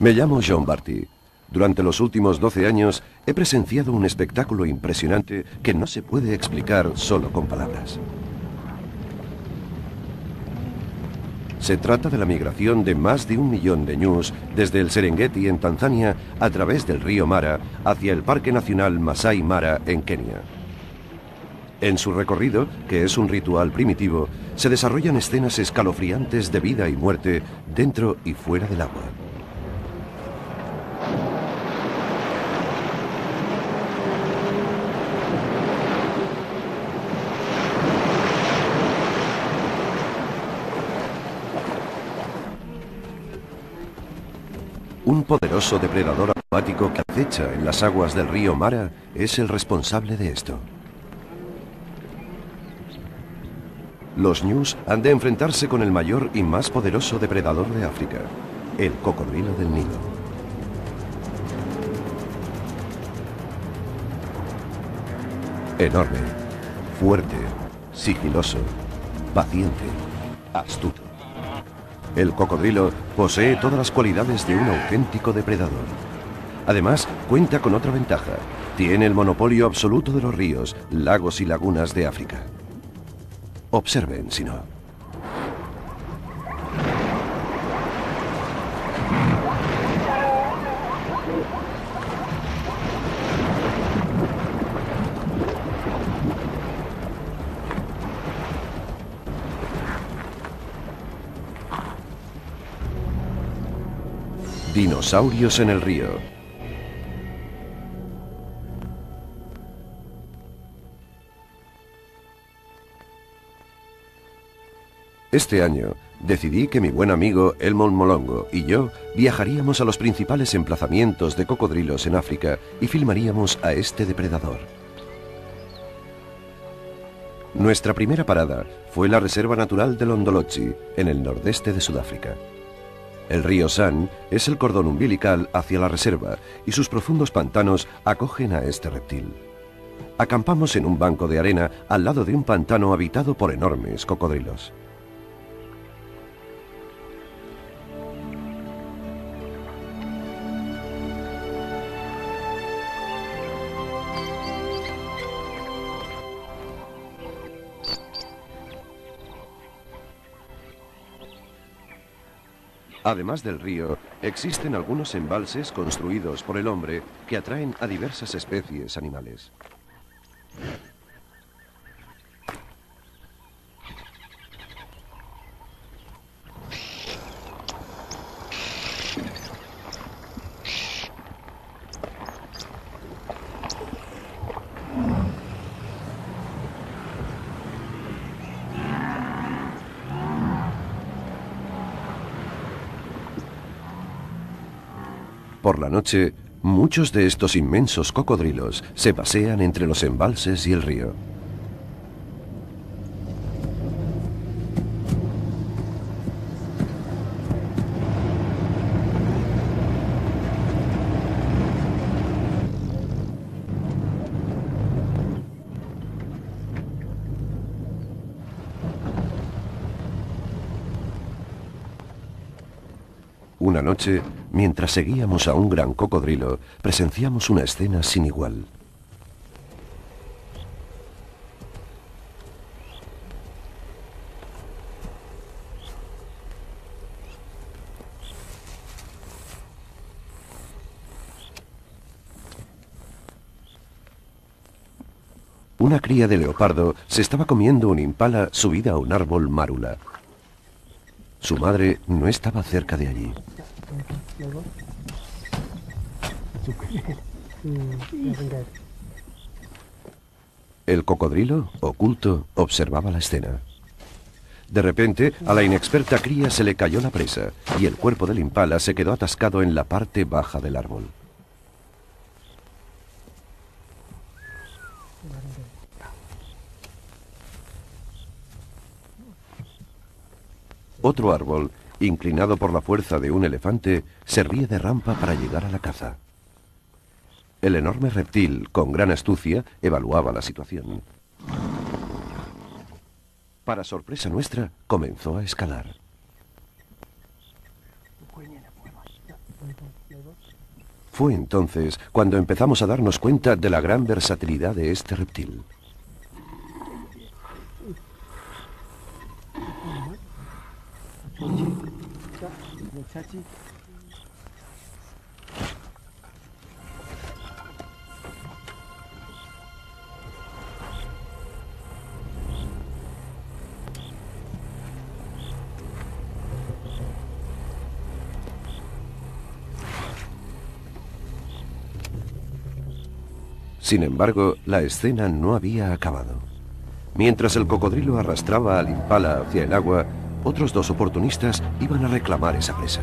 Me llamo John Barty. Durante los últimos 12 años he presenciado un espectáculo impresionante que no se puede explicar solo con palabras. Se trata de la migración de más de 1 millón de ñus desde el Serengeti en Tanzania a través del río Mara hacia el Parque Nacional Masai Mara en Kenia. En su recorrido, que es un ritual primitivo, se desarrollan escenas escalofriantes de vida y muerte dentro y fuera del agua. Un poderoso depredador acuático que acecha en las aguas del río Mara es el responsable de esto. Los ñus han de enfrentarse con el mayor y más poderoso depredador de África, el cocodrilo del Nilo. Enorme, fuerte, sigiloso, paciente, astuto. El cocodrilo posee todas las cualidades de un auténtico depredador. Además, cuenta con otra ventaja. Tiene el monopolio absoluto de los ríos, lagos y lagunas de África. Observen, si no. Dinosaurios en el río. Este año decidí que mi buen amigo Elmond Molongo y yo viajaríamos a los principales emplazamientos de cocodrilos en África y filmaríamos a este depredador. Nuestra primera parada fue la Reserva Natural de Londolozi, en el nordeste de Sudáfrica. El río San es el cordón umbilical hacia la reserva y sus profundos pantanos acogen a este reptil. Acampamos en un banco de arena al lado de un pantano habitado por enormes cocodrilos. Además del río, existen algunos embalses construidos por el hombre que atraen a diversas especies animales. Por la noche, muchos de estos inmensos cocodrilos se pasean entre los embalses y el río. Una noche, mientras seguíamos a un gran cocodrilo, presenciamos una escena sin igual. Una cría de leopardo se estaba comiendo un impala subida a un árbol márula. Su madre no estaba cerca de allí. El cocodrilo, oculto, observaba la escena. De repente, a la inexperta cría se le cayó la presa y el cuerpo del impala se quedó atascado en la parte baja del árbol. Otro árbol, inclinado por la fuerza de un elefante, servía de rampa para llegar a la caza. El enorme reptil, con gran astucia, evaluaba la situación. Para sorpresa nuestra, comenzó a escalar. Fue entonces cuando empezamos a darnos cuenta de la gran versatilidad de este reptil. Sin embargo, la escena no había acabado. Mientras el cocodrilo arrastraba al impala hacia el agua, otros dos oportunistas iban a reclamar esa presa.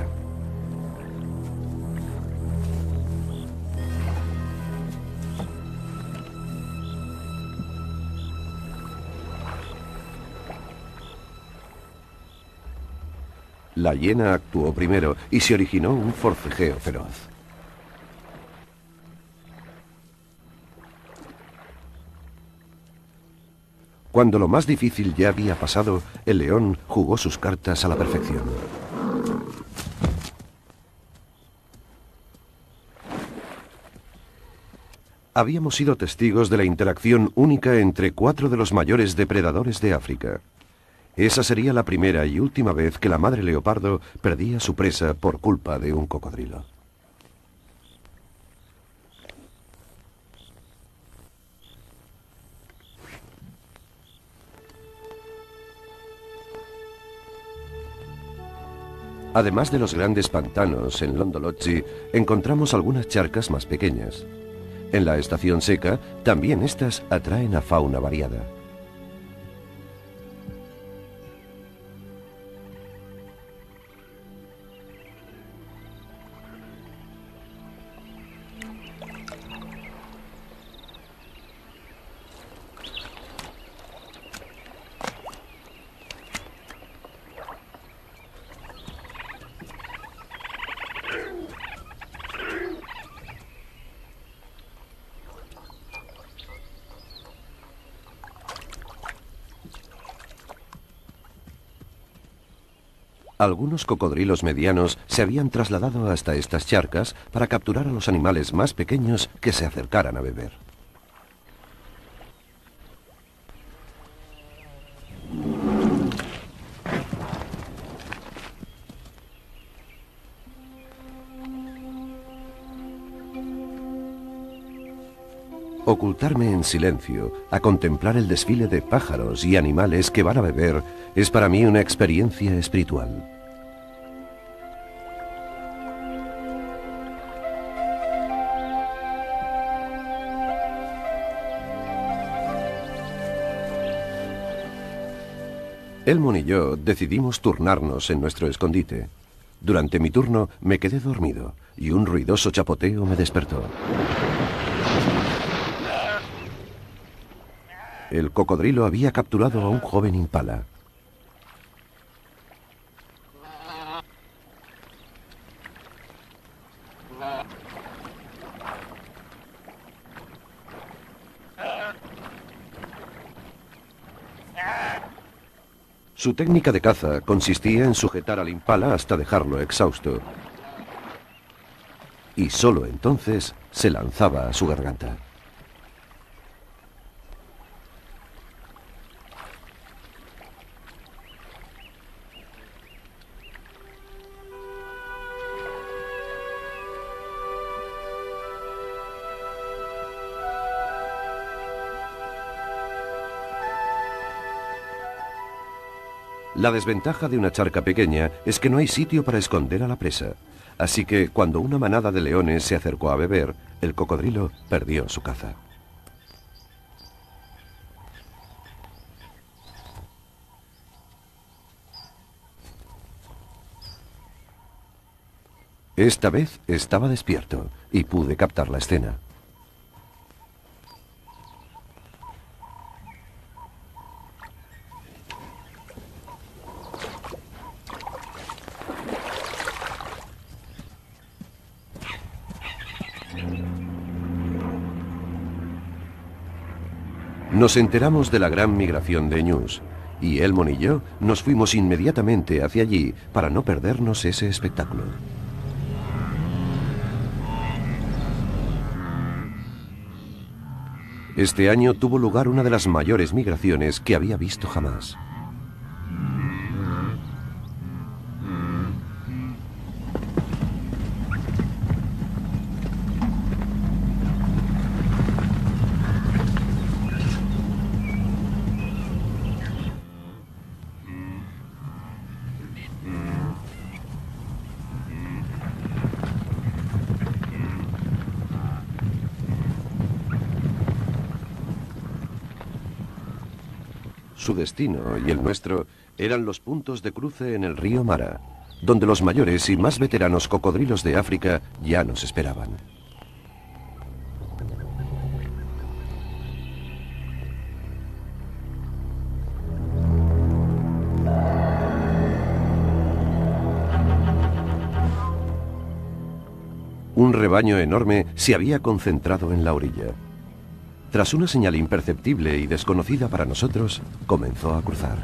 La hiena actuó primero y se originó un forcejeo feroz. Cuando lo más difícil ya había pasado, el león jugó sus cartas a la perfección. Habíamos sido testigos de la interacción única entre 4 de los mayores depredadores de África. Esa sería la primera y última vez que la madre leopardo perdía su presa por culpa de un cocodrilo. Además de los grandes pantanos en Londolozi, encontramos algunas charcas más pequeñas. En la estación seca, también estas atraen a fauna variada. Algunos cocodrilos medianos se habían trasladado hasta estas charcas para capturar a los animales más pequeños que se acercaran a beber. Ocultarme en silencio, a contemplar el desfile de pájaros y animales que van a beber, es para mí una experiencia espiritual. Elmon y yo decidimos turnarnos en nuestro escondite. Durante mi turno me quedé dormido y un ruidoso chapoteo me despertó. El cocodrilo había capturado a un joven impala. Su técnica de caza consistía en sujetar al impala hasta dejarlo exhausto. Y solo entonces se lanzaba a su garganta. La desventaja de una charca pequeña es que no hay sitio para esconder a la presa. Así que cuando una manada de leones se acercó a beber, el cocodrilo perdió su caza. Esta vez estaba despierto y pude captar la escena. Nos enteramos de la gran migración de ñus, y Elmon y yo nos fuimos inmediatamente hacia allí para no perdernos ese espectáculo. Este año tuvo lugar una de las mayores migraciones que había visto jamás. Su destino y el nuestro eran los puntos de cruce en el río Mara, donde los mayores y más veteranos cocodrilos de África ya nos esperaban. Un rebaño enorme se había concentrado en la orilla. Tras una señal imperceptible y desconocida para nosotros, comenzó a cruzar.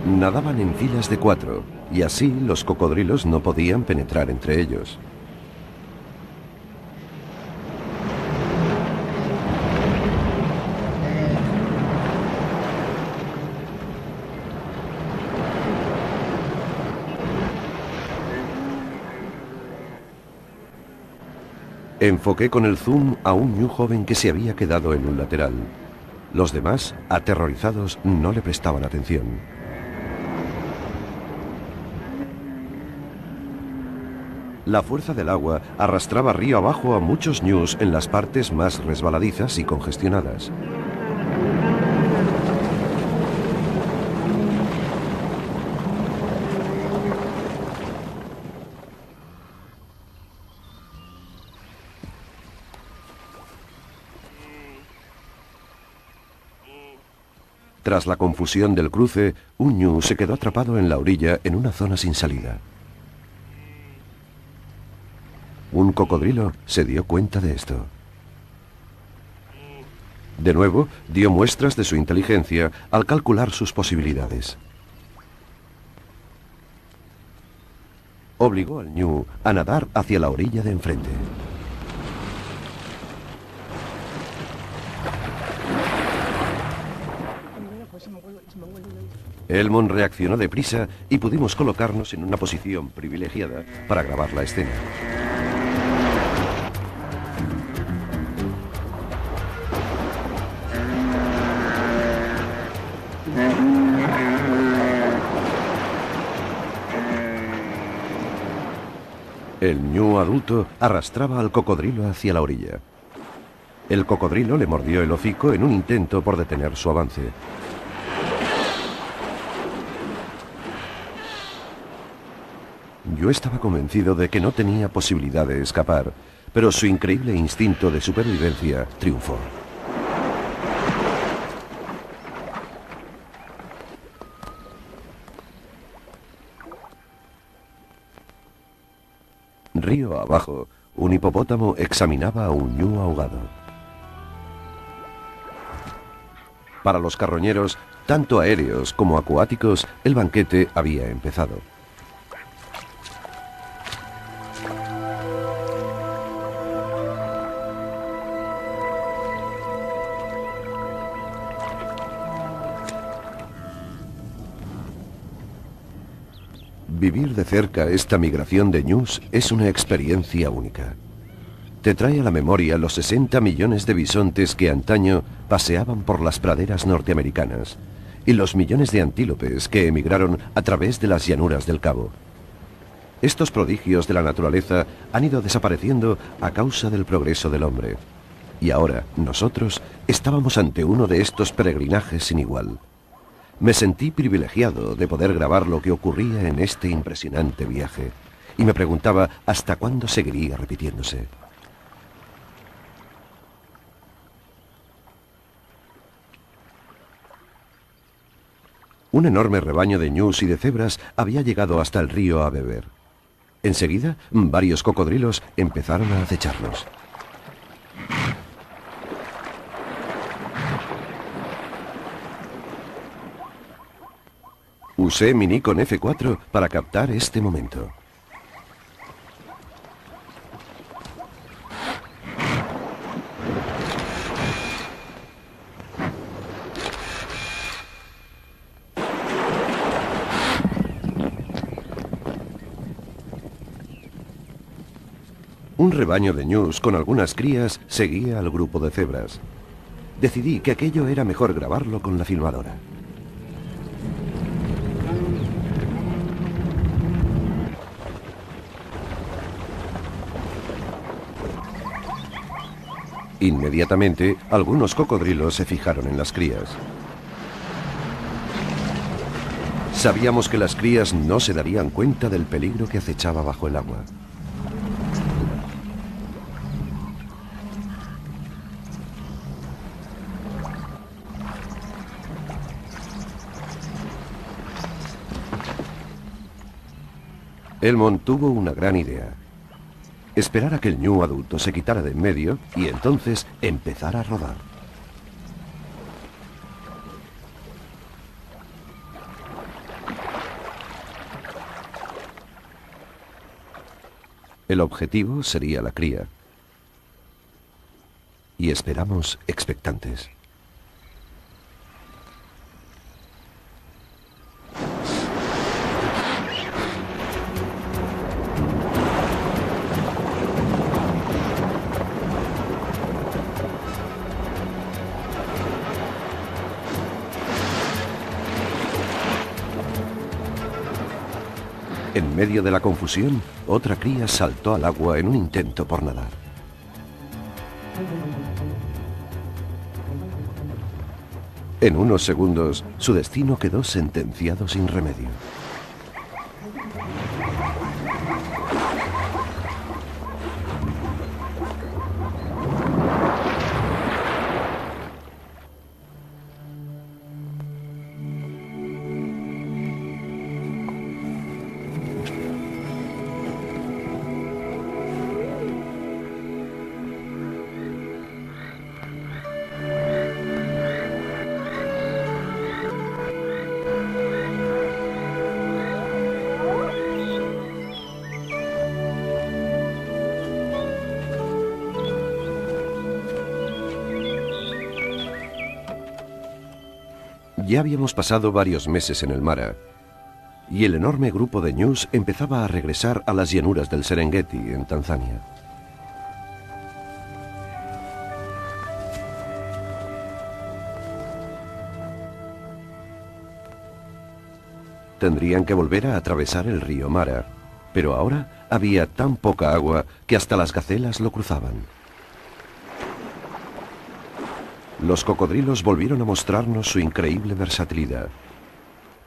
Nadaban en filas de 4, y así los cocodrilos no podían penetrar entre ellos. Enfoqué con el zoom a un ñu joven que se había quedado en un lateral. Los demás, aterrorizados, no le prestaban atención. La fuerza del agua arrastraba río abajo a muchos ñus en las partes más resbaladizas y congestionadas. Tras la confusión del cruce, un ñu se quedó atrapado en la orilla en una zona sin salida. Un cocodrilo se dio cuenta de esto. De nuevo, dio muestras de su inteligencia al calcular sus posibilidades. Obligó al ñu a nadar hacia la orilla de enfrente. Elmond reaccionó deprisa y pudimos colocarnos en una posición privilegiada para grabar la escena. El ñu adulto arrastraba al cocodrilo hacia la orilla. El cocodrilo le mordió el hocico en un intento por detener su avance. Yo estaba convencido de que no tenía posibilidad de escapar, pero su increíble instinto de supervivencia triunfó. Río abajo, un hipopótamo examinaba a un ñu ahogado. Para los carroñeros, tanto aéreos como acuáticos, el banquete había empezado. Vivir de cerca esta migración de ñus es una experiencia única. Te trae a la memoria los 60 millones de bisontes que antaño paseaban por las praderas norteamericanas y los millones de antílopes que emigraron a través de las llanuras del Cabo. Estos prodigios de la naturaleza han ido desapareciendo a causa del progreso del hombre. Y ahora, nosotros estábamos ante uno de estos peregrinajes sin igual. Me sentí privilegiado de poder grabar lo que ocurría en este impresionante viaje, y me preguntaba hasta cuándo seguiría repitiéndose. Un enorme rebaño de ñus y de cebras había llegado hasta el río a beber. Enseguida, varios cocodrilos empezaron a acecharnos. Usé mi Nikon F4 para captar este momento. Un rebaño de ñus con algunas crías seguía al grupo de cebras. Decidí que aquello era mejor grabarlo con la filmadora. Inmediatamente, algunos cocodrilos se fijaron en las crías. Sabíamos que las crías no se darían cuenta del peligro que acechaba bajo el agua. Elmond tuvo una gran idea. Esperar a que el ñu adulto se quitara de en medio y entonces empezar a rodar. El objetivo sería la cría. Y esperamos expectantes. En medio de la confusión, otra cría saltó al agua en un intento por nadar. En unos segundos, su destino quedó sentenciado sin remedio. Ya habíamos pasado varios meses en el Mara, y el enorme grupo de ñus empezaba a regresar a las llanuras del Serengeti, en Tanzania. Tendrían que volver a atravesar el río Mara, pero ahora había tan poca agua que hasta las gacelas lo cruzaban. Los cocodrilos volvieron a mostrarnos su increíble versatilidad.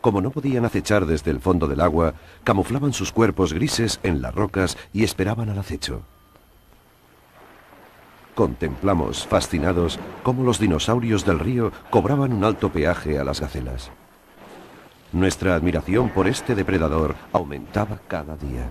Como no podían acechar desde el fondo del agua, camuflaban sus cuerpos grises en las rocas y esperaban al acecho. Contemplamos, fascinados, cómo los dinosaurios del río cobraban un alto peaje a las gacelas. Nuestra admiración por este depredador aumentaba cada día.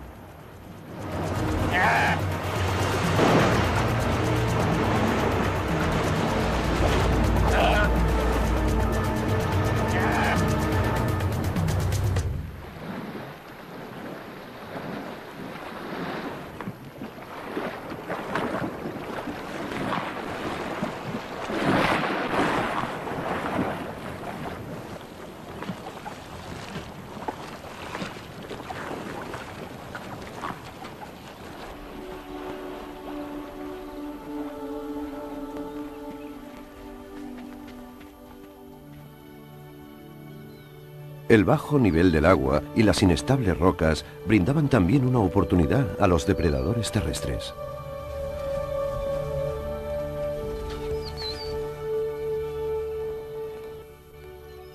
El bajo nivel del agua y las inestables rocas brindaban también una oportunidad a los depredadores terrestres.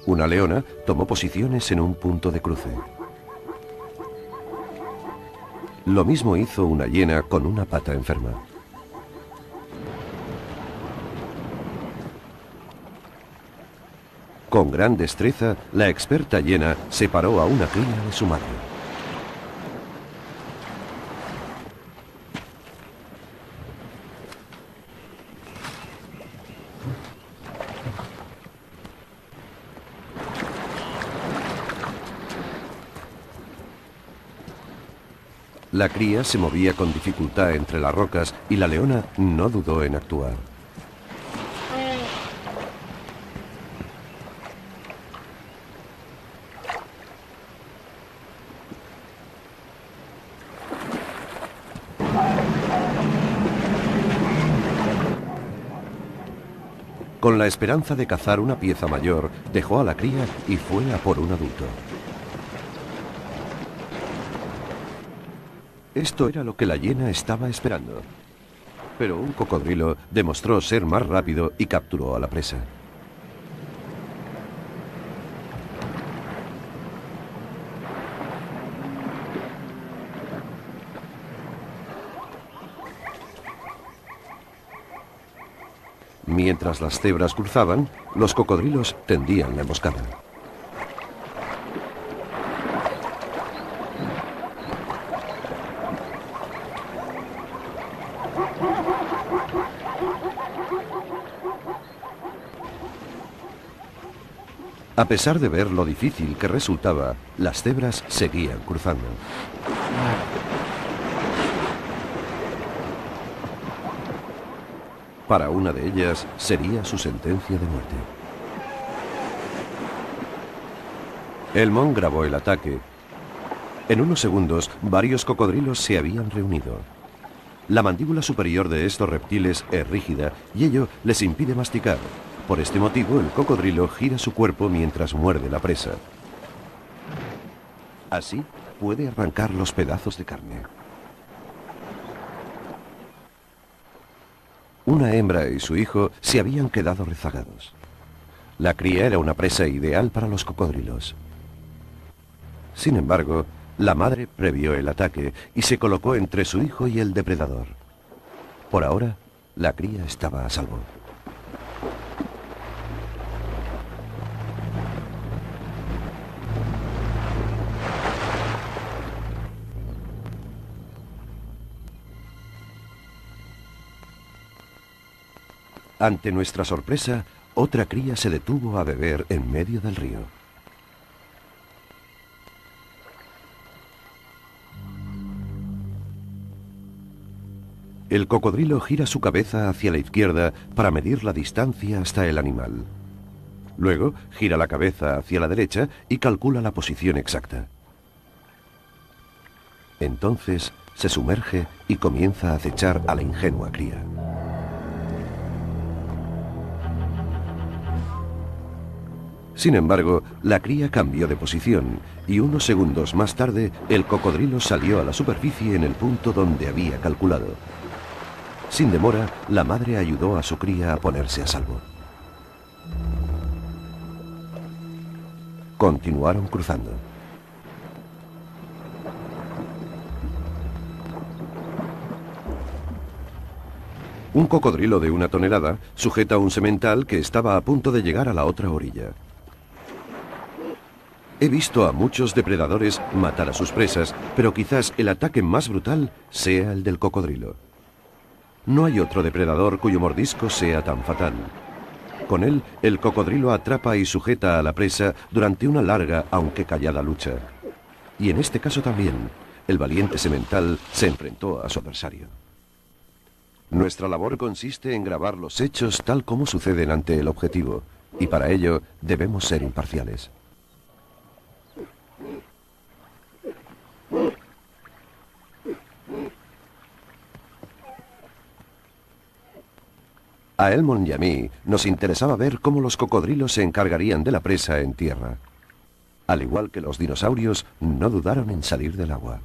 Una leona tomó posiciones en un punto de cruce. Lo mismo hizo una hiena con una pata enferma. Con gran destreza, la experta hiena separó a una cría de su madre. La cría se movía con dificultad entre las rocas y la leona no dudó en actuar. Con la esperanza de cazar una pieza mayor, dejó a la cría y fue a por un adulto. Esto era lo que la hiena estaba esperando. Pero un cocodrilo demostró ser más rápido y capturó a la presa. Mientras las cebras cruzaban, los cocodrilos tendían la emboscada. A pesar de ver lo difícil que resultaba, las cebras seguían cruzando. Para una de ellas sería su sentencia de muerte. Elmond grabó el ataque. En unos segundos, varios cocodrilos se habían reunido. La mandíbula superior de estos reptiles es rígida y ello les impide masticar. Por este motivo, el cocodrilo gira su cuerpo mientras muerde la presa. Así, puede arrancar los pedazos de carne. Una hembra y su hijo se habían quedado rezagados. La cría era una presa ideal para los cocodrilos. Sin embargo, la madre previó el ataque y se colocó entre su hijo y el depredador. Por ahora, la cría estaba a salvo. Ante nuestra sorpresa, otra cría se detuvo a beber en medio del río. El cocodrilo gira su cabeza hacia la izquierda para medir la distancia hasta el animal. Luego, gira la cabeza hacia la derecha y calcula la posición exacta. Entonces, se sumerge y comienza a acechar a la ingenua cría. Sin embargo, la cría cambió de posición y unos segundos más tarde el cocodrilo salió a la superficie en el punto donde había calculado. Sin demora, la madre ayudó a su cría a ponerse a salvo. Continuaron cruzando. Un cocodrilo de 1 tonelada sujeta un semental que estaba a punto de llegar a la otra orilla. He visto a muchos depredadores matar a sus presas, pero quizás el ataque más brutal sea el del cocodrilo. No hay otro depredador cuyo mordisco sea tan fatal. Con él, el cocodrilo atrapa y sujeta a la presa durante una larga, aunque callada lucha. Y en este caso también, el valiente semental se enfrentó a su adversario. Nuestra labor consiste en grabar los hechos tal como suceden ante el objetivo, y para ello debemos ser imparciales. A Elmond y a mí nos interesaba ver cómo los cocodrilos se encargarían de la presa en tierra. Al igual que los dinosaurios, no dudaron en salir del agua.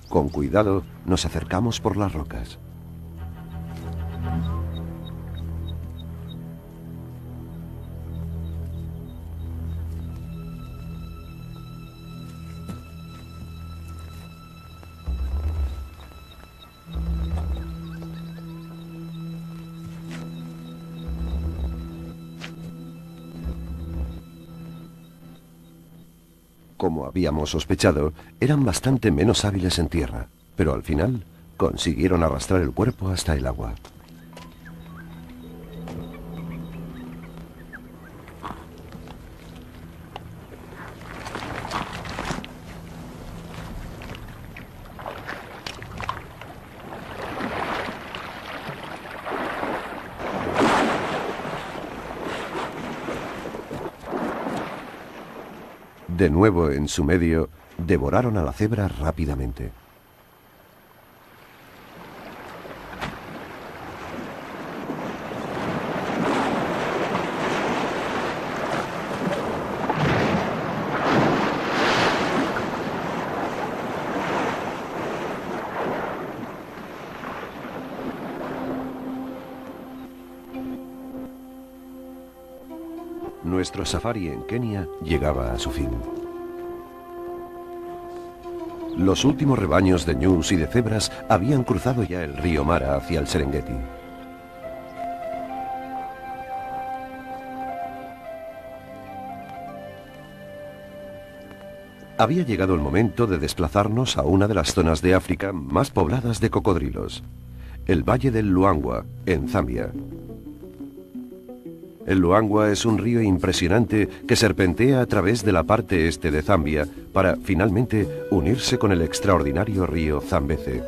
Con cuidado, nos acercamos por las rocas. Como habíamos sospechado, eran bastante menos hábiles en tierra, pero al final consiguieron arrastrar el cuerpo hasta el agua. De nuevo en su medio, devoraron a la cebra rápidamente. Nuestro safari en Kenia llegaba a su fin. Los últimos rebaños de ñus y de cebras habían cruzado ya el río Mara hacia el Serengeti. Había llegado el momento de desplazarnos a una de las zonas de África más pobladas de cocodrilos, el Valle del Luangwa, en Zambia. El Luangwa es un río impresionante que serpentea a través de la parte este de Zambia para, finalmente, unirse con el extraordinario río Zambeze.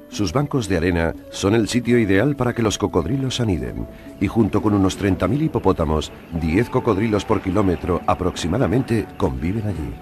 Sus bancos de arena son el sitio ideal para que los cocodrilos aniden, y junto con unos 30.000 hipopótamos, 10 cocodrilos por kilómetro aproximadamente conviven allí.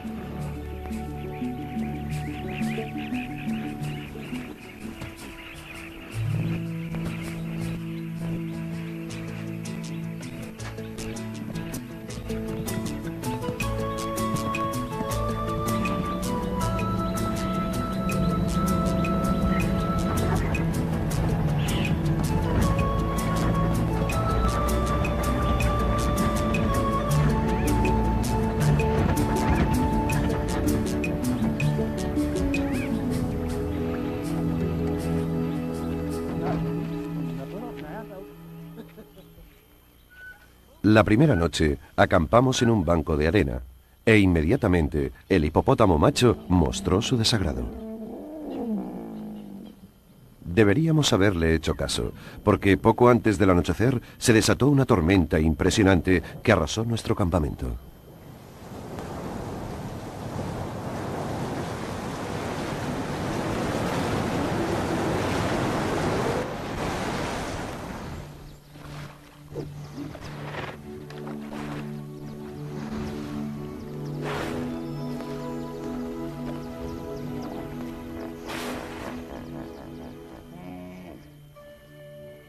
La primera noche acampamos en un banco de arena e inmediatamente el hipopótamo macho mostró su desagrado. Deberíamos haberle hecho caso, porque poco antes del anochecer se desató una tormenta impresionante que arrasó nuestro campamento.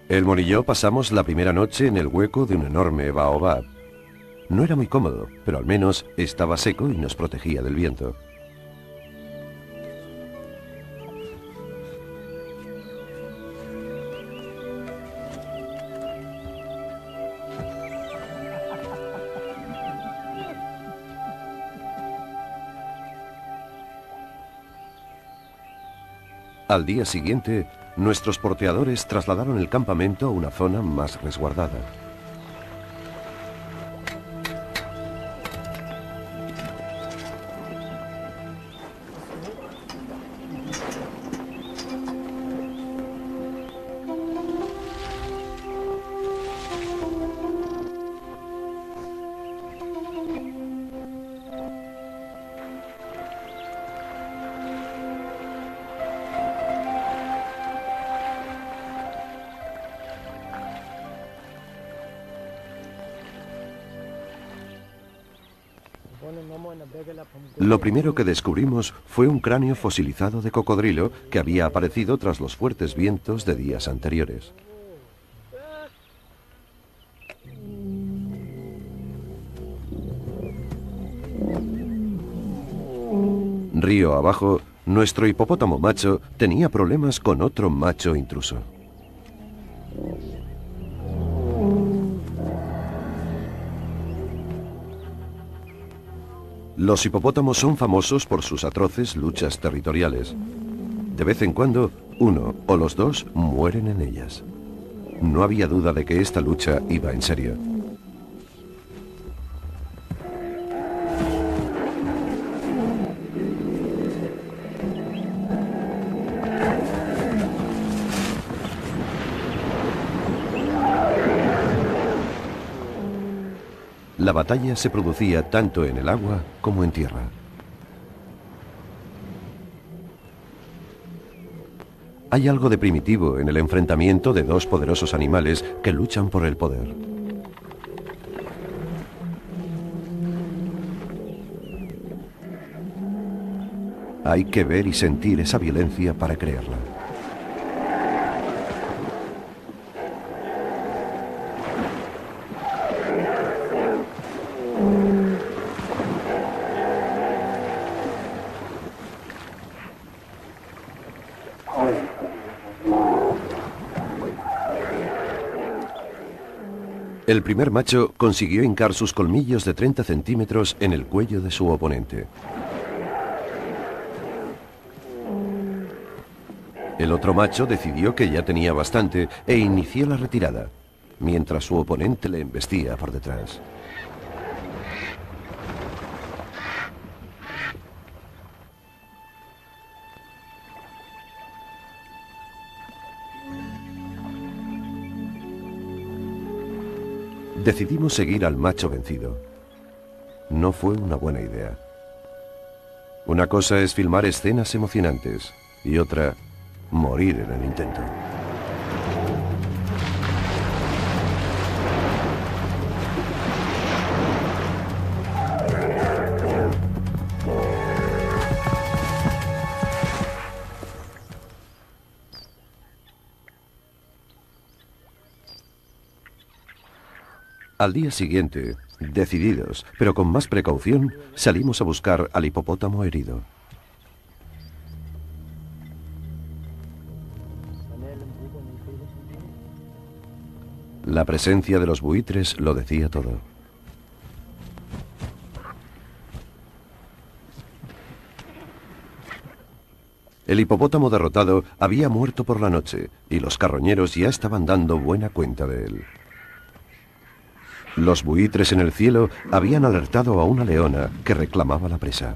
El Mon y yo pasamos la primera noche en el hueco de un enorme baobab. No era muy cómodo, pero al menos estaba seco y nos protegía del viento. Al día siguiente, nuestros porteadores trasladaron el campamento a una zona más resguardada. Lo primero que descubrimos fue un cráneo fosilizado de cocodrilo que había aparecido tras los fuertes vientos de días anteriores. Río abajo, nuestro hipopótamo macho tenía problemas con otro macho intruso. Los hipopótamos son famosos por sus atroces luchas territoriales. De vez en cuando, uno o los dos mueren en ellas. No había duda de que esta lucha iba en serio. La batalla se producía tanto en el agua como en tierra. Hay algo de primitivo en el enfrentamiento de dos poderosos animales que luchan por el poder. Hay que ver y sentir esa violencia para creerla. El primer macho consiguió hincar sus colmillos de 30 centímetros en el cuello de su oponente. El otro macho decidió que ya tenía bastante e inició la retirada, mientras su oponente le embestía por detrás. Decidimos seguir al macho vencido. No fue una buena idea. Una cosa es filmar escenas emocionantes y otra, morir en el intento. Al día siguiente, decididos, pero con más precaución, salimos a buscar al hipopótamo herido. La presencia de los buitres lo decía todo. El hipopótamo derrotado había muerto por la noche y los carroñeros ya estaban dando buena cuenta de él. Los buitres en el cielo habían alertado a una leona que reclamaba la presa.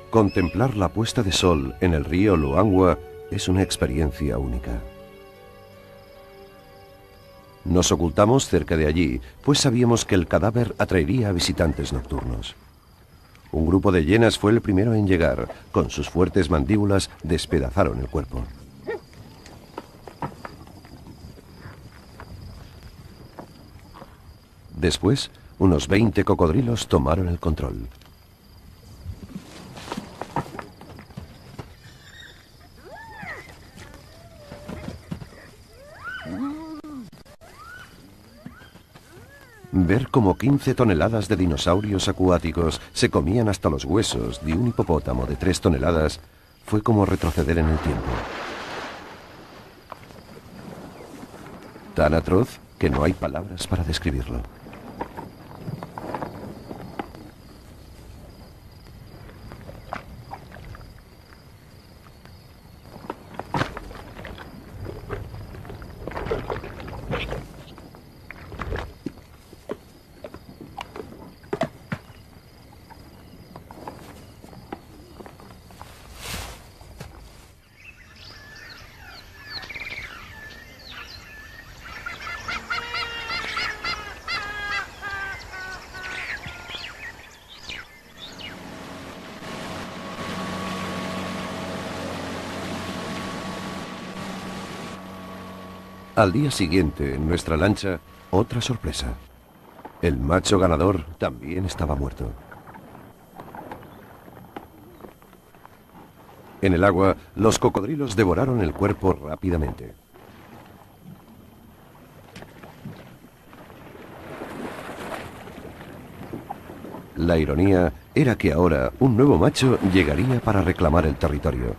Contemplar la puesta de sol en el río Luangwa es una experiencia única. Nos ocultamos cerca de allí, pues sabíamos que el cadáver atraería a visitantes nocturnos. Un grupo de hienas fue el primero en llegar. Con sus fuertes mandíbulas despedazaron el cuerpo. Después, unos 20 cocodrilos tomaron el control. Ver cómo 15 toneladas de dinosaurios acuáticos se comían hasta los huesos de un hipopótamo de 3 toneladas fue como retroceder en el tiempo. Tan atroz que no hay palabras para describirlo. Al día siguiente, en nuestra lancha, otra sorpresa. El macho ganador también estaba muerto. En el agua, los cocodrilos devoraron el cuerpo rápidamente. La ironía era que ahora un nuevo macho llegaría para reclamar el territorio.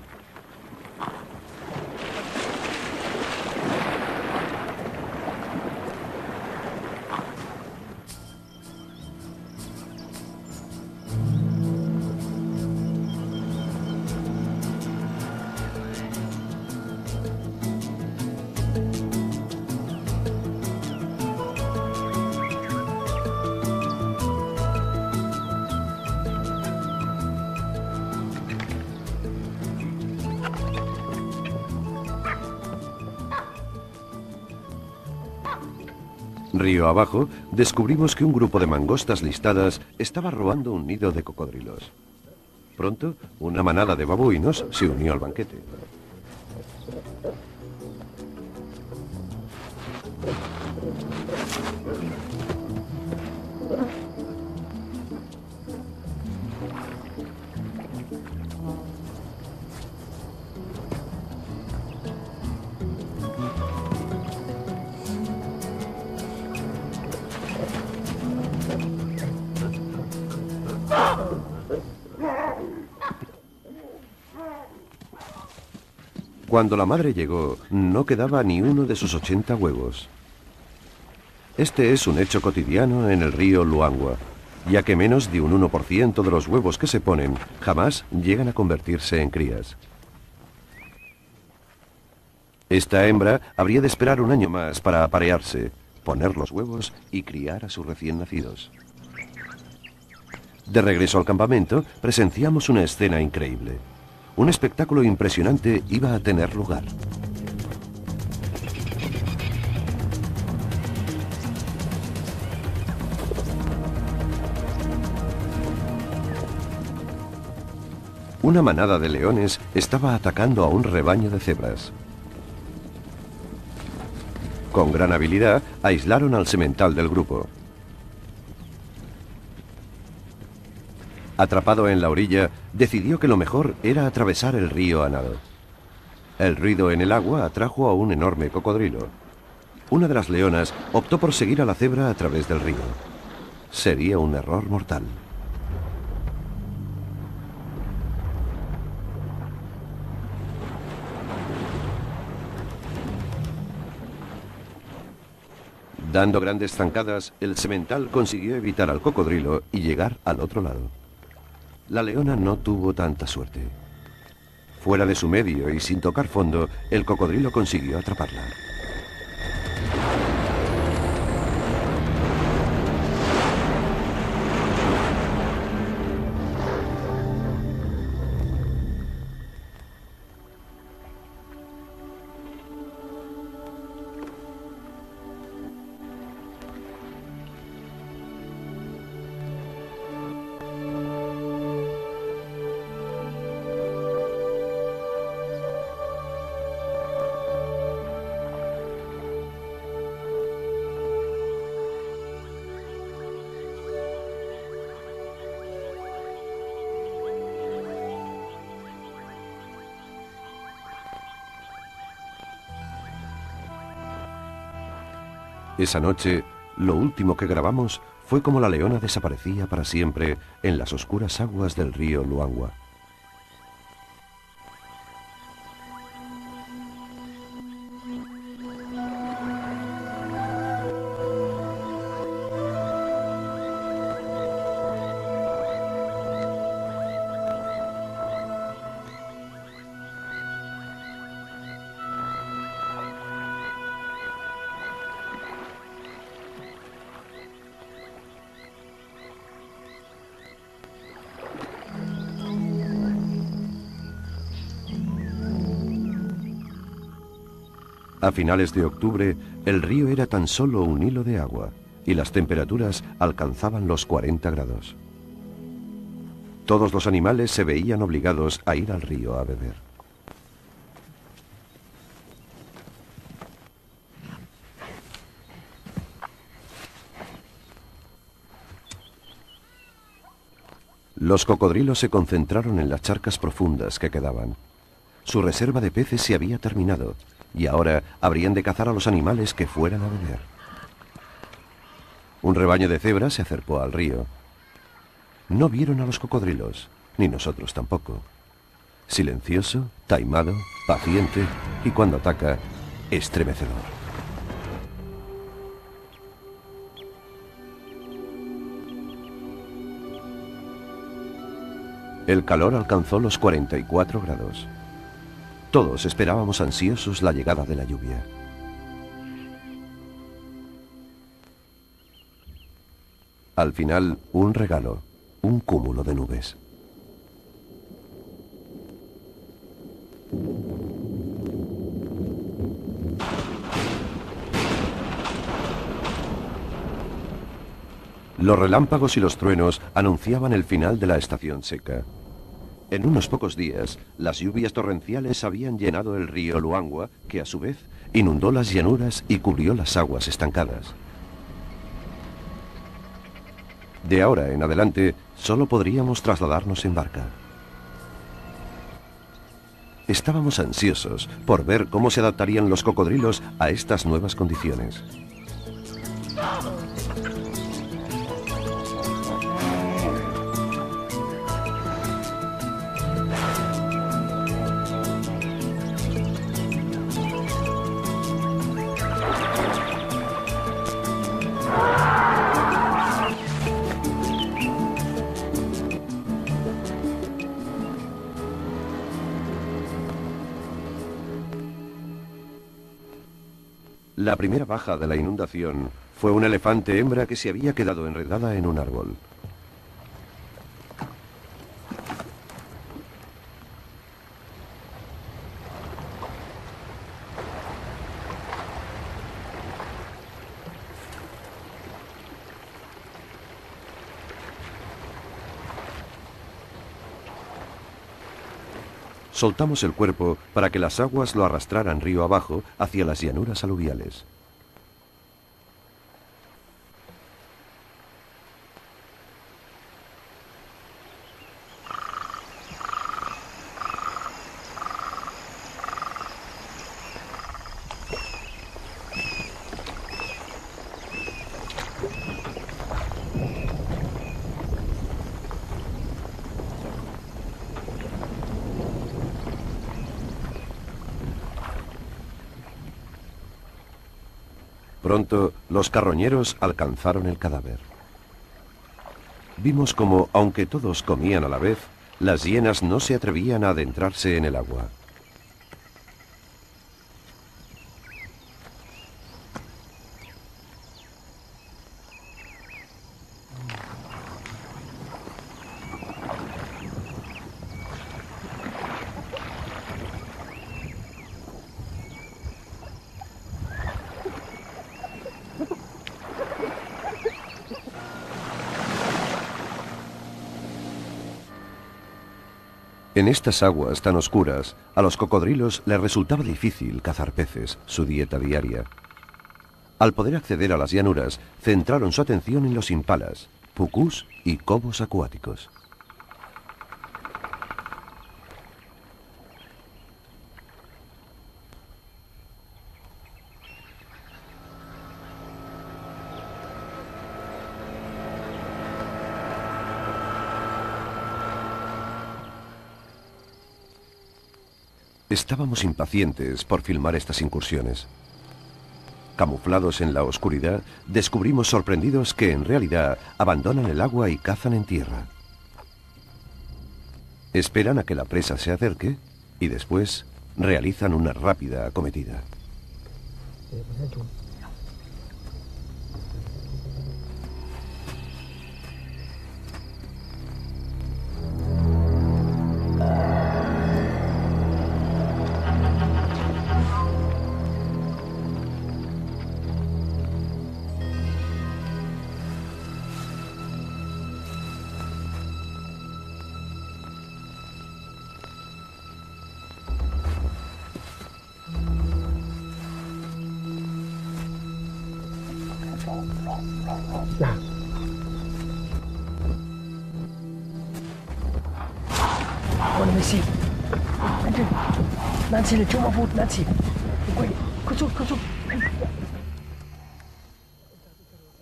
Río abajo, descubrimos que un grupo de mangostas listadas estaba robando un nido de cocodrilos. Pronto, una manada de babuinos se unió al banquete. Cuando la madre llegó, no quedaba ni uno de sus 80 huevos. Este es un hecho cotidiano en el río Luangwa, ya que menos de un 1% de los huevos que se ponen jamás llegan a convertirse en crías. Esta hembra habría de esperar un año más para aparearse, poner los huevos y criar a sus recién nacidos. De regreso al campamento, presenciamos una escena increíble. Un espectáculo impresionante iba a tener lugar. Una manada de leones estaba atacando a un rebaño de cebras. Con gran habilidad, aislaron al semental del grupo. Atrapado en la orilla, decidió que lo mejor era atravesar el río a nado. El ruido en el agua atrajo a un enorme cocodrilo. Una de las leonas optó por seguir a la cebra a través del río. Sería un error mortal. Dando grandes zancadas, el semental consiguió evitar al cocodrilo y llegar al otro lado. La leona no tuvo tanta suerte. Fuera de su medio y sin tocar fondo, el cocodrilo consiguió atraparla. Esa noche, lo último que grabamos fue cómo la leona desaparecía para siempre en las oscuras aguas del río Luangwa. A finales de octubre, el río era tan solo un hilo de agua y las temperaturas alcanzaban los 40 grados. Todos los animales se veían obligados a ir al río a beber. Los cocodrilos se concentraron en las charcas profundas que quedaban. Su reserva de peces se había terminado y ahora habrían de cazar a los animales que fueran a beber. Un rebaño de cebras se acercó al río. No vieron a los cocodrilos, ni nosotros tampoco. Silencioso, taimado, paciente y cuando ataca, estremecedor. El calor alcanzó los 44 grados. Todos esperábamos ansiosos la llegada de la lluvia. Al final, un regalo, un cúmulo de nubes. Los relámpagos y los truenos anunciaban el final de la estación seca. En unos pocos días, las lluvias torrenciales habían llenado el río Luangwa, que a su vez inundó las llanuras y cubrió las aguas estancadas. De ahora en adelante, solo podríamos trasladarnos en barca. Estábamos ansiosos por ver cómo se adaptarían los cocodrilos a estas nuevas condiciones. La primera baja de la inundación fue un elefante hembra que se había quedado enredada en un árbol. Soltamos el cuerpo para que las aguas lo arrastraran río abajo hacia las llanuras aluviales. Pronto, los carroñeros alcanzaron el cadáver. Vimos como, aunque todos comían a la vez, las hienas no se atrevían a adentrarse en el agua. En estas aguas tan oscuras, a los cocodrilos les resultaba difícil cazar peces, su dieta diaria. Al poder acceder a las llanuras, centraron su atención en los impalas, pucús y cobos acuáticos. Estábamos impacientes por filmar estas incursiones. Camuflados en la oscuridad, descubrimos sorprendidos que en realidad abandonan el agua y cazan en tierra. Esperan a que la presa se acerque y después realizan una rápida acometida.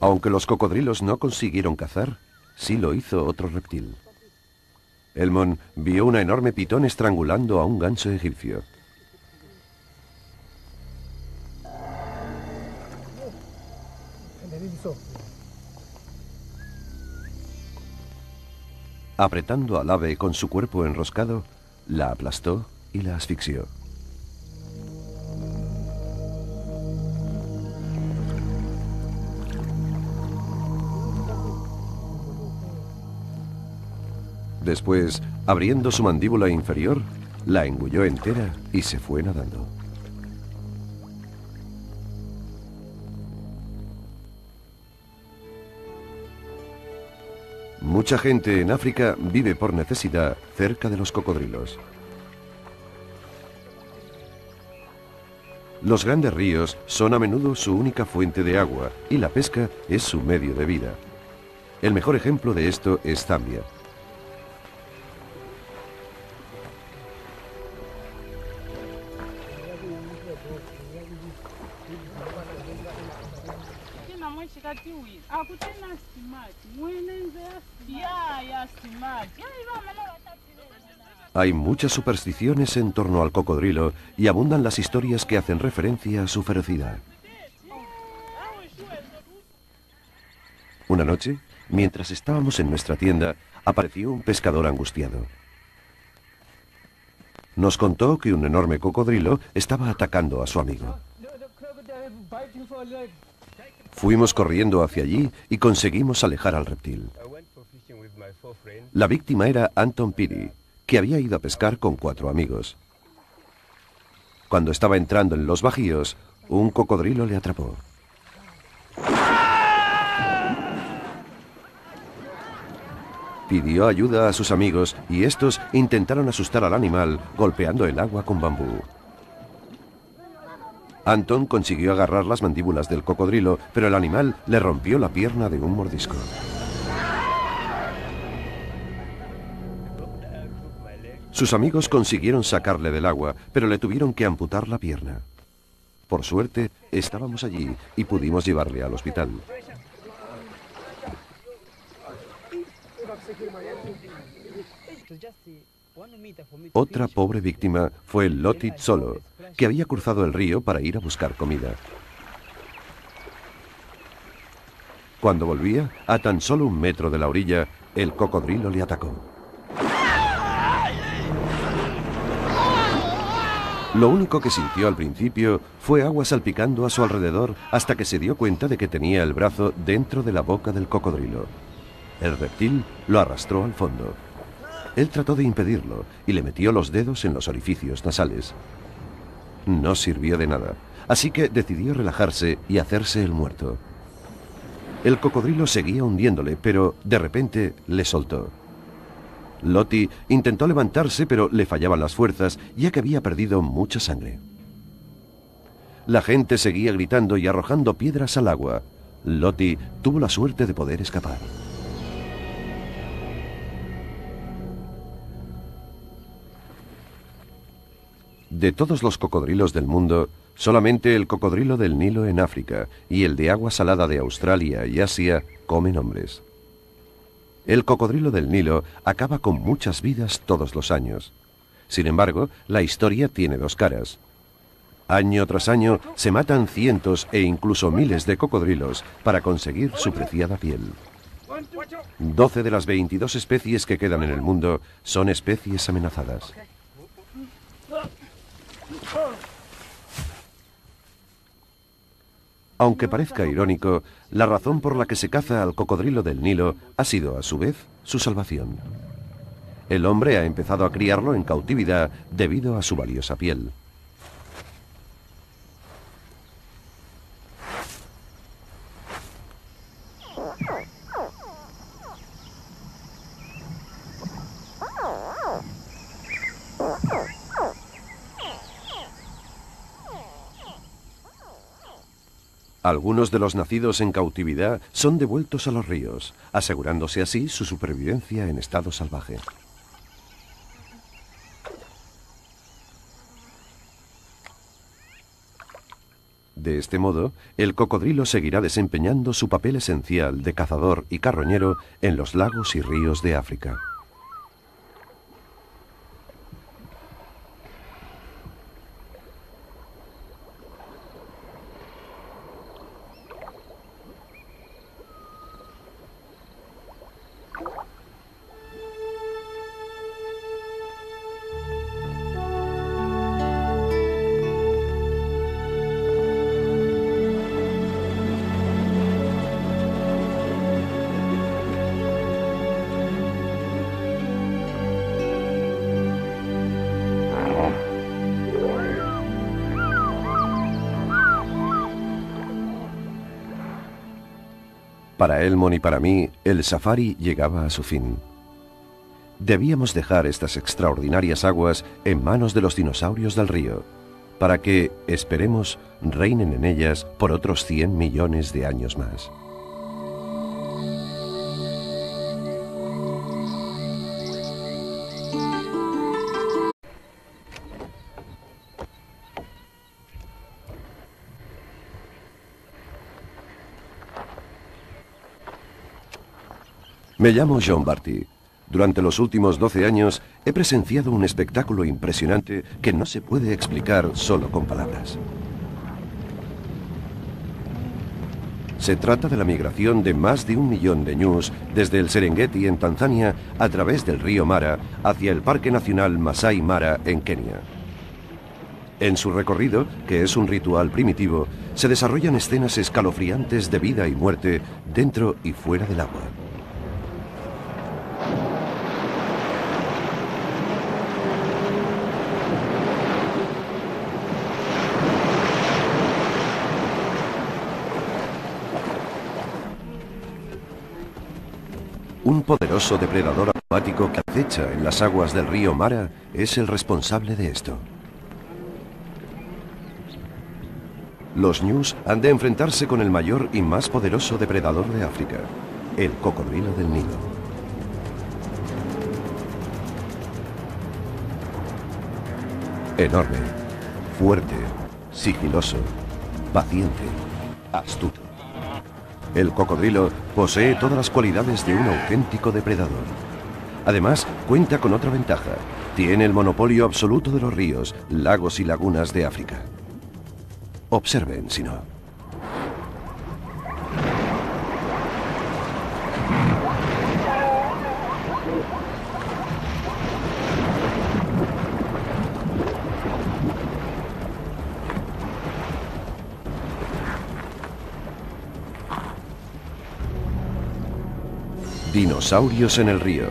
Aunque los cocodrilos no consiguieron cazar, sí lo hizo otro reptil. Elmon vio una enorme pitón estrangulando a un ganso egipcio. Apretando al ave con su cuerpo enroscado, la aplastó y la asfixió. Después, abriendo su mandíbula inferior, la engulló entera y se fue nadando. Mucha gente en África vive por necesidad cerca de los cocodrilos. Los grandes ríos son a menudo su única fuente de agua y la pesca es su medio de vida. El mejor ejemplo de esto es Zambia. Hay muchas supersticiones en torno al cocodrilo y abundan las historias que hacen referencia a su ferocidad. Una noche, mientras estábamos en nuestra tienda, apareció un pescador angustiado. Nos contó que un enorme cocodrilo estaba atacando a su amigo. Fuimos corriendo hacia allí y conseguimos alejar al reptil. La víctima era Anton Piri, que había ido a pescar con 4 amigos. Cuando estaba entrando en los bajíos, un cocodrilo le atrapó. Pidió ayuda a sus amigos y estos intentaron asustar al animal golpeando el agua con bambú. Anton consiguió agarrar las mandíbulas del cocodrilo, pero el animal le rompió la pierna de un mordisco. Sus amigos consiguieron sacarle del agua, pero le tuvieron que amputar la pierna. Por suerte, estábamos allí y pudimos llevarle al hospital. Otra pobre víctima fue Loti Tsolo, que había cruzado el río para ir a buscar comida. Cuando volvía, a tan solo 1 metro de la orilla, el cocodrilo le atacó. Lo único que sintió al principio fue agua salpicando a su alrededor hasta que se dio cuenta de que tenía el brazo dentro de la boca del cocodrilo. El reptil lo arrastró al fondo. Él trató de impedirlo y le metió los dedos en los orificios nasales. No sirvió de nada, así que decidió relajarse y hacerse el muerto. El cocodrilo seguía hundiéndole, pero de repente le soltó. Loti intentó levantarse, pero le fallaban las fuerzas, ya que había perdido mucha sangre. La gente seguía gritando y arrojando piedras al agua. Loti tuvo la suerte de poder escapar. De todos los cocodrilos del mundo, solamente el cocodrilo del Nilo en África y el de agua salada de Australia y Asia comen hombres. El cocodrilo del Nilo acaba con muchas vidas todos los años. Sin embargo, la historia tiene 2 caras. Año tras año se matan cientos e incluso miles de cocodrilos para conseguir su preciada piel. 12 de las 22 especies que quedan en el mundo son especies amenazadas. Aunque parezca irónico, la razón por la que se caza al cocodrilo del Nilo ha sido, a su vez, su salvación. El hombre ha empezado a criarlo en cautividad debido a su valiosa piel. Algunos de los nacidos en cautividad son devueltos a los ríos, asegurándose así su supervivencia en estado salvaje. De este modo, el cocodrilo seguirá desempeñando su papel esencial de cazador y carroñero en los lagos y ríos de África. Para Elmon y para mí, el safari llegaba a su fin. Debíamos dejar estas extraordinarias aguas en manos de los dinosaurios del río, para que, esperemos, reinen en ellas por otros 100 millones de años más. Me llamo John Barty. Durante los últimos 12 años he presenciado un espectáculo impresionante que no se puede explicar solo con palabras. Se trata de la migración de más de 1 millón de ñus desde el Serengeti en Tanzania a través del río Mara hacia el Parque Nacional Masai Mara en Kenia. En su recorrido, que es un ritual primitivo, se desarrollan escenas escalofriantes de vida y muerte dentro y fuera del agua. Un poderoso depredador acuático que acecha en las aguas del río Mara es el responsable de esto. Los ñus han de enfrentarse con el mayor y más poderoso depredador de África, el cocodrilo del Nilo. Enorme, fuerte, sigiloso, paciente, astuto. El cocodrilo posee todas las cualidades de un auténtico depredador. Además, cuenta con otra ventaja. Tiene el monopolio absoluto de los ríos, lagos y lagunas de África. Observen, si no. Dinosaurios en el río.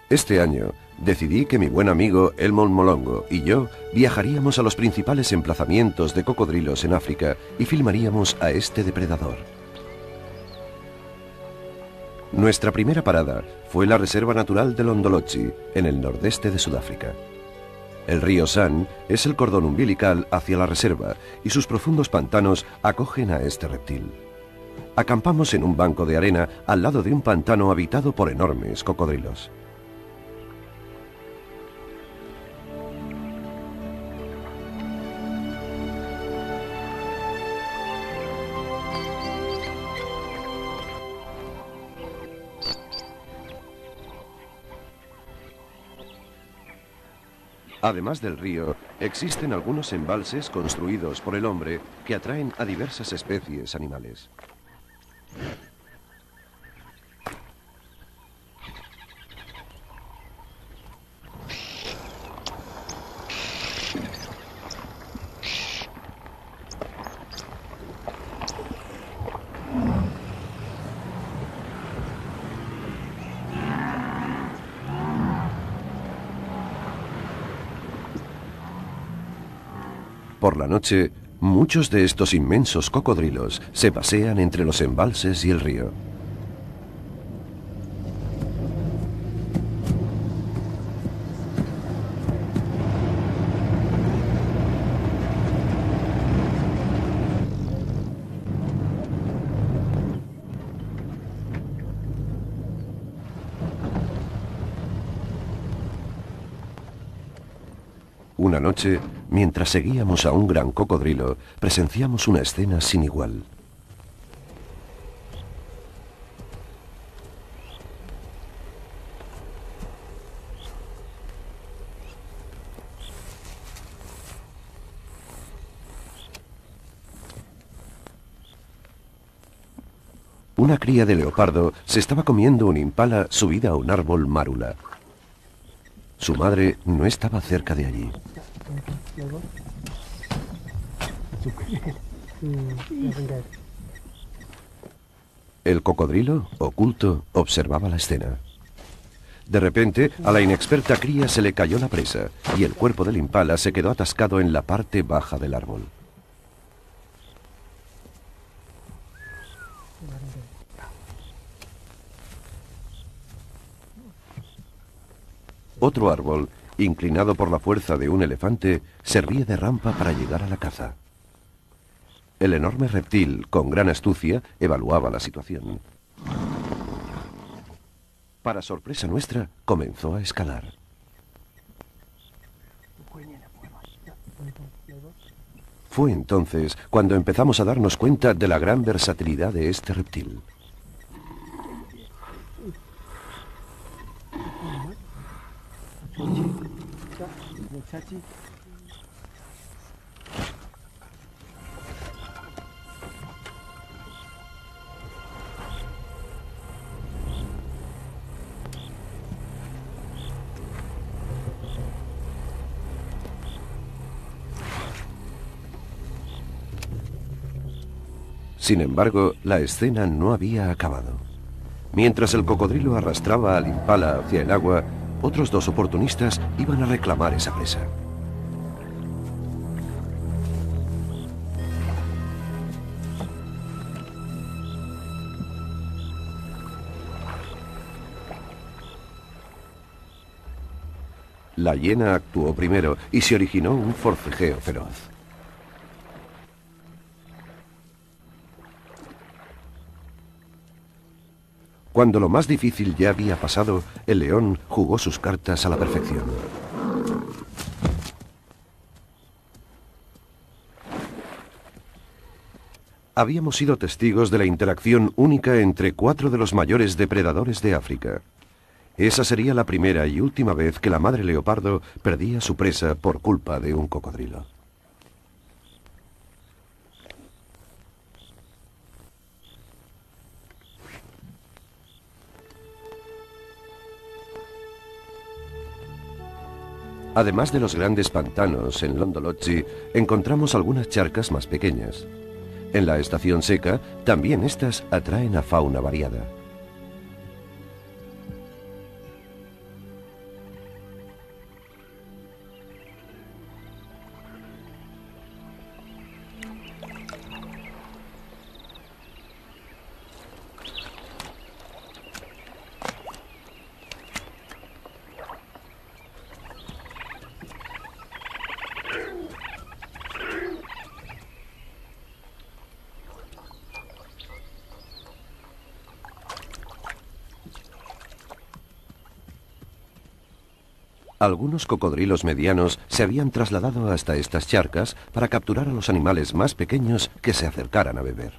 Este año decidí que mi buen amigo Elmon Molongo y yo viajaríamos a los principales emplazamientos de cocodrilos en África y filmaríamos a este depredador. Nuestra primera parada fue la Reserva Natural de Londolozi, en el nordeste de Sudáfrica. El río San es el cordón umbilical hacia la reserva y sus profundos pantanos acogen a este reptil. Acampamos en un banco de arena al lado de un pantano habitado por enormes cocodrilos. Además del río, existen algunos embalses construidos por el hombre que atraen a diversas especies animales. Por la noche, muchos de estos inmensos cocodrilos se pasean entre los embalses y el río. Una noche, mientras seguíamos a un gran cocodrilo, presenciamos una escena sin igual. Una cría de leopardo se estaba comiendo un impala subida a un árbol márula. Su madre no estaba cerca de allí. El cocodrilo, oculto, observaba la escena. De repente, a la inexperta cría se le cayó la presa y el cuerpo del impala se quedó atascado en la parte baja del árbol. Otro árbol, inclinado por la fuerza de un elefante, servía de rampa para llegar a la caza. El enorme reptil, con gran astucia, evaluaba la situación. Para sorpresa nuestra, comenzó a escalar. Fue entonces cuando empezamos a darnos cuenta de la gran versatilidad de este reptil. Sin embargo, la escena no había acabado. Mientras el cocodrilo arrastraba al impala hacia el agua, otros dos oportunistas iban a reclamar esa presa. La hiena actuó primero y se originó un forcejeo feroz. Cuando lo más difícil ya había pasado, el león jugó sus cartas a la perfección. Habíamos sido testigos de la interacción única entre 4 de los mayores depredadores de África. Esa sería la primera y última vez que la madre leopardo perdía su presa por culpa de un cocodrilo. Además de los grandes pantanos en Londolozi, encontramos algunas charcas más pequeñas. En la estación seca, también estas atraen a fauna variada. Algunos cocodrilos medianos se habían trasladado hasta estas charcas para capturar a los animales más pequeños que se acercaran a beber.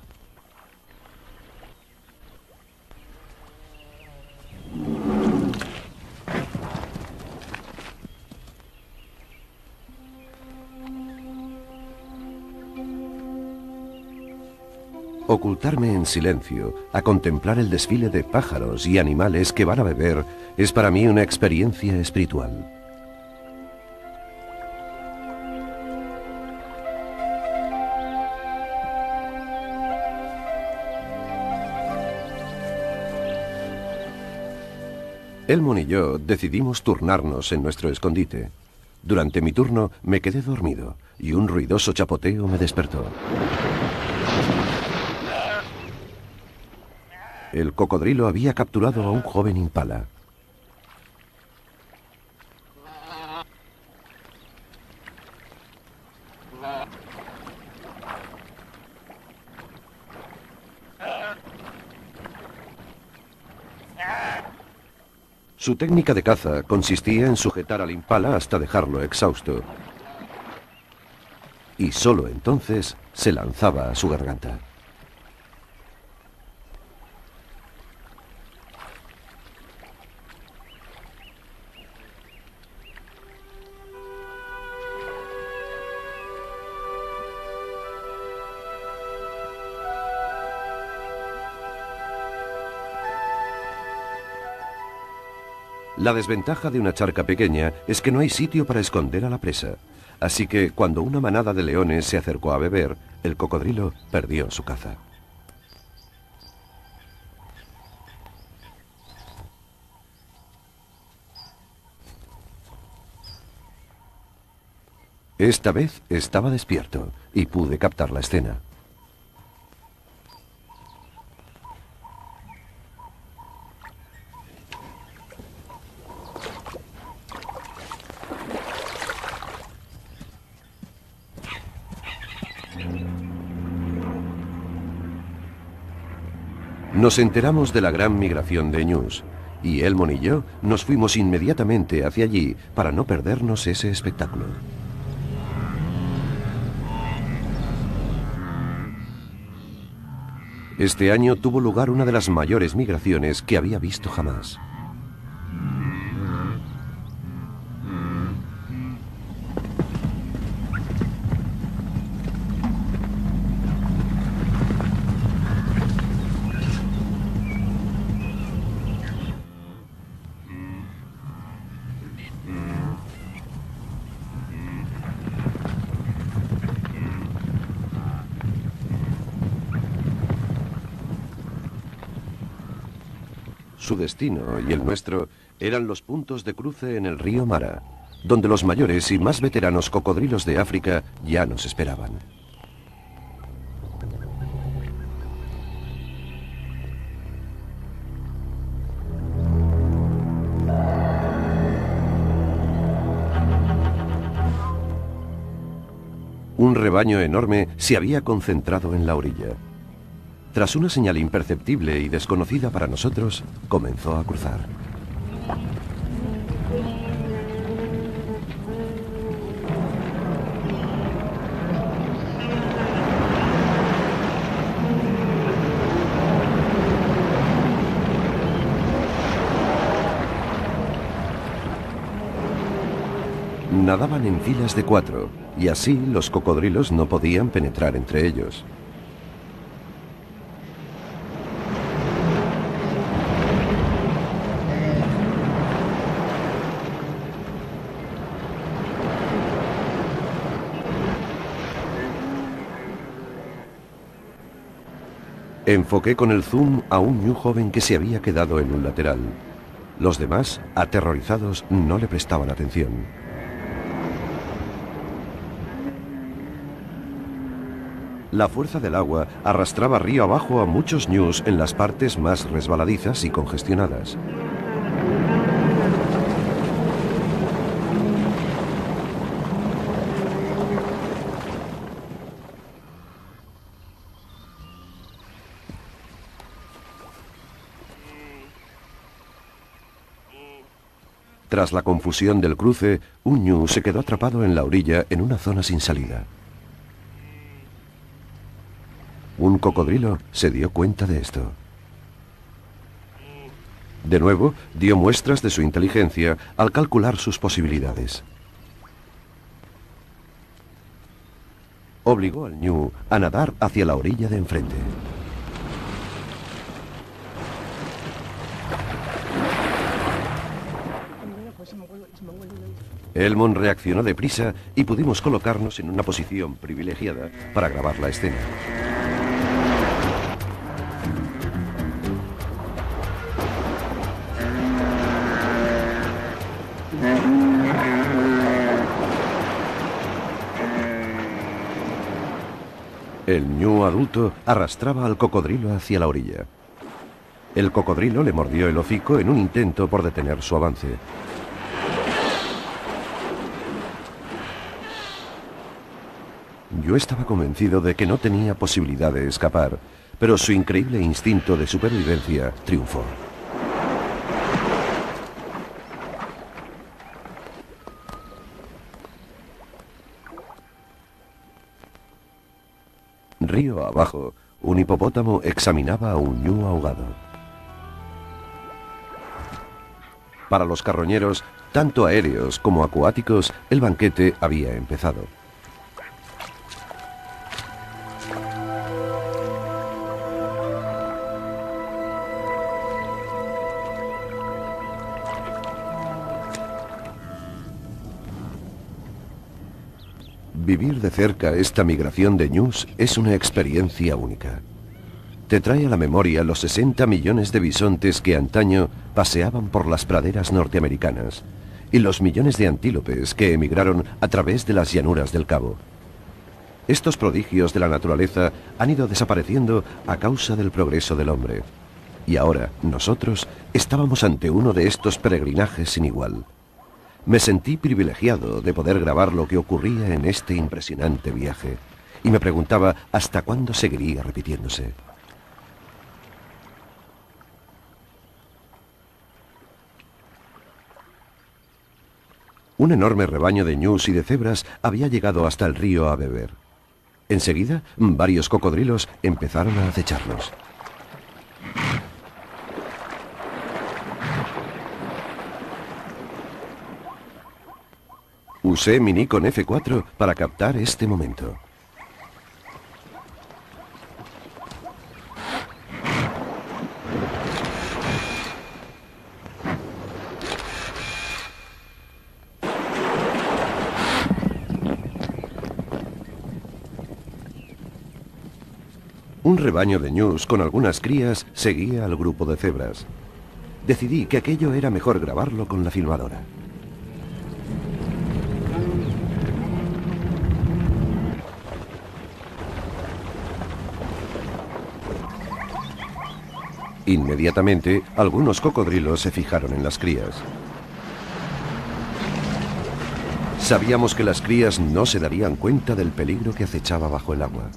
Ocultarme en silencio, a contemplar el desfile de pájaros y animales que van a beber, es para mí una experiencia espiritual. Elmon y yo decidimos turnarnos en nuestro escondite. Durante mi turno me quedé dormido y un ruidoso chapoteo me despertó. El cocodrilo había capturado a un joven impala. Su técnica de caza consistía en sujetar al impala hasta dejarlo exhausto. Y solo entonces se lanzaba a su garganta. La desventaja de una charca pequeña es que no hay sitio para esconder a la presa. Así que cuando una manada de leones se acercó a beber, el cocodrilo perdió su caza. Esta vez estaba despierto y pude captar la escena. Nos enteramos de la gran migración de ñus, y Elmon y yo nos fuimos inmediatamente hacia allí para no perdernos ese espectáculo. Este año tuvo lugar una de las mayores migraciones que había visto jamás. Su destino y el nuestro eran los puntos de cruce en el río Mara, donde los mayores y más veteranos cocodrilos de África ya nos esperaban. Un rebaño enorme se había concentrado en la orilla. Tras una señal imperceptible y desconocida para nosotros, comenzó a cruzar. Nadaban en filas de 4, y así los cocodrilos no podían penetrar entre ellos. Enfoqué con el zoom a un ñu joven que se había quedado en un lateral. Los demás, aterrorizados, no le prestaban atención. La fuerza del agua arrastraba río abajo a muchos ñus en las partes más resbaladizas y congestionadas. Tras la confusión del cruce, un ñu se quedó atrapado en la orilla en una zona sin salida. Un cocodrilo se dio cuenta de esto. De nuevo, dio muestras de su inteligencia al calcular sus posibilidades. Obligó al ñu a nadar hacia la orilla de enfrente. Elmon reaccionó deprisa y pudimos colocarnos en una posición privilegiada para grabar la escena. El ñu adulto arrastraba al cocodrilo hacia la orilla. El cocodrilo le mordió el hocico en un intento por detener su avance. Yo estaba convencido de que no tenía posibilidad de escapar, pero su increíble instinto de supervivencia triunfó. Río abajo, un hipopótamo examinaba a un ñu ahogado. Para los carroñeros, tanto aéreos como acuáticos, el banquete había empezado. Vivir de cerca esta migración de ñus es una experiencia única. Te trae a la memoria los 60 millones de bisontes que antaño paseaban por las praderas norteamericanas y los millones de antílopes que emigraron a través de las llanuras del Cabo. Estos prodigios de la naturaleza han ido desapareciendo a causa del progreso del hombre. Y ahora, nosotros estábamos ante uno de estos peregrinajes sin igual. Me sentí privilegiado de poder grabar lo que ocurría en este impresionante viaje, y me preguntaba hasta cuándo seguiría repitiéndose. Un enorme rebaño de ñus y de cebras había llegado hasta el río a beber. Enseguida, varios cocodrilos empezaron a acecharlos. Usé mi Nikon F4 para captar este momento. Un rebaño de ñus con algunas crías seguía al grupo de cebras. Decidí que aquello era mejor grabarlo con la filmadora. Inmediatamente, algunos cocodrilos se fijaron en las crías. Sabíamos que las crías no se darían cuenta del peligro que acechaba bajo el agua.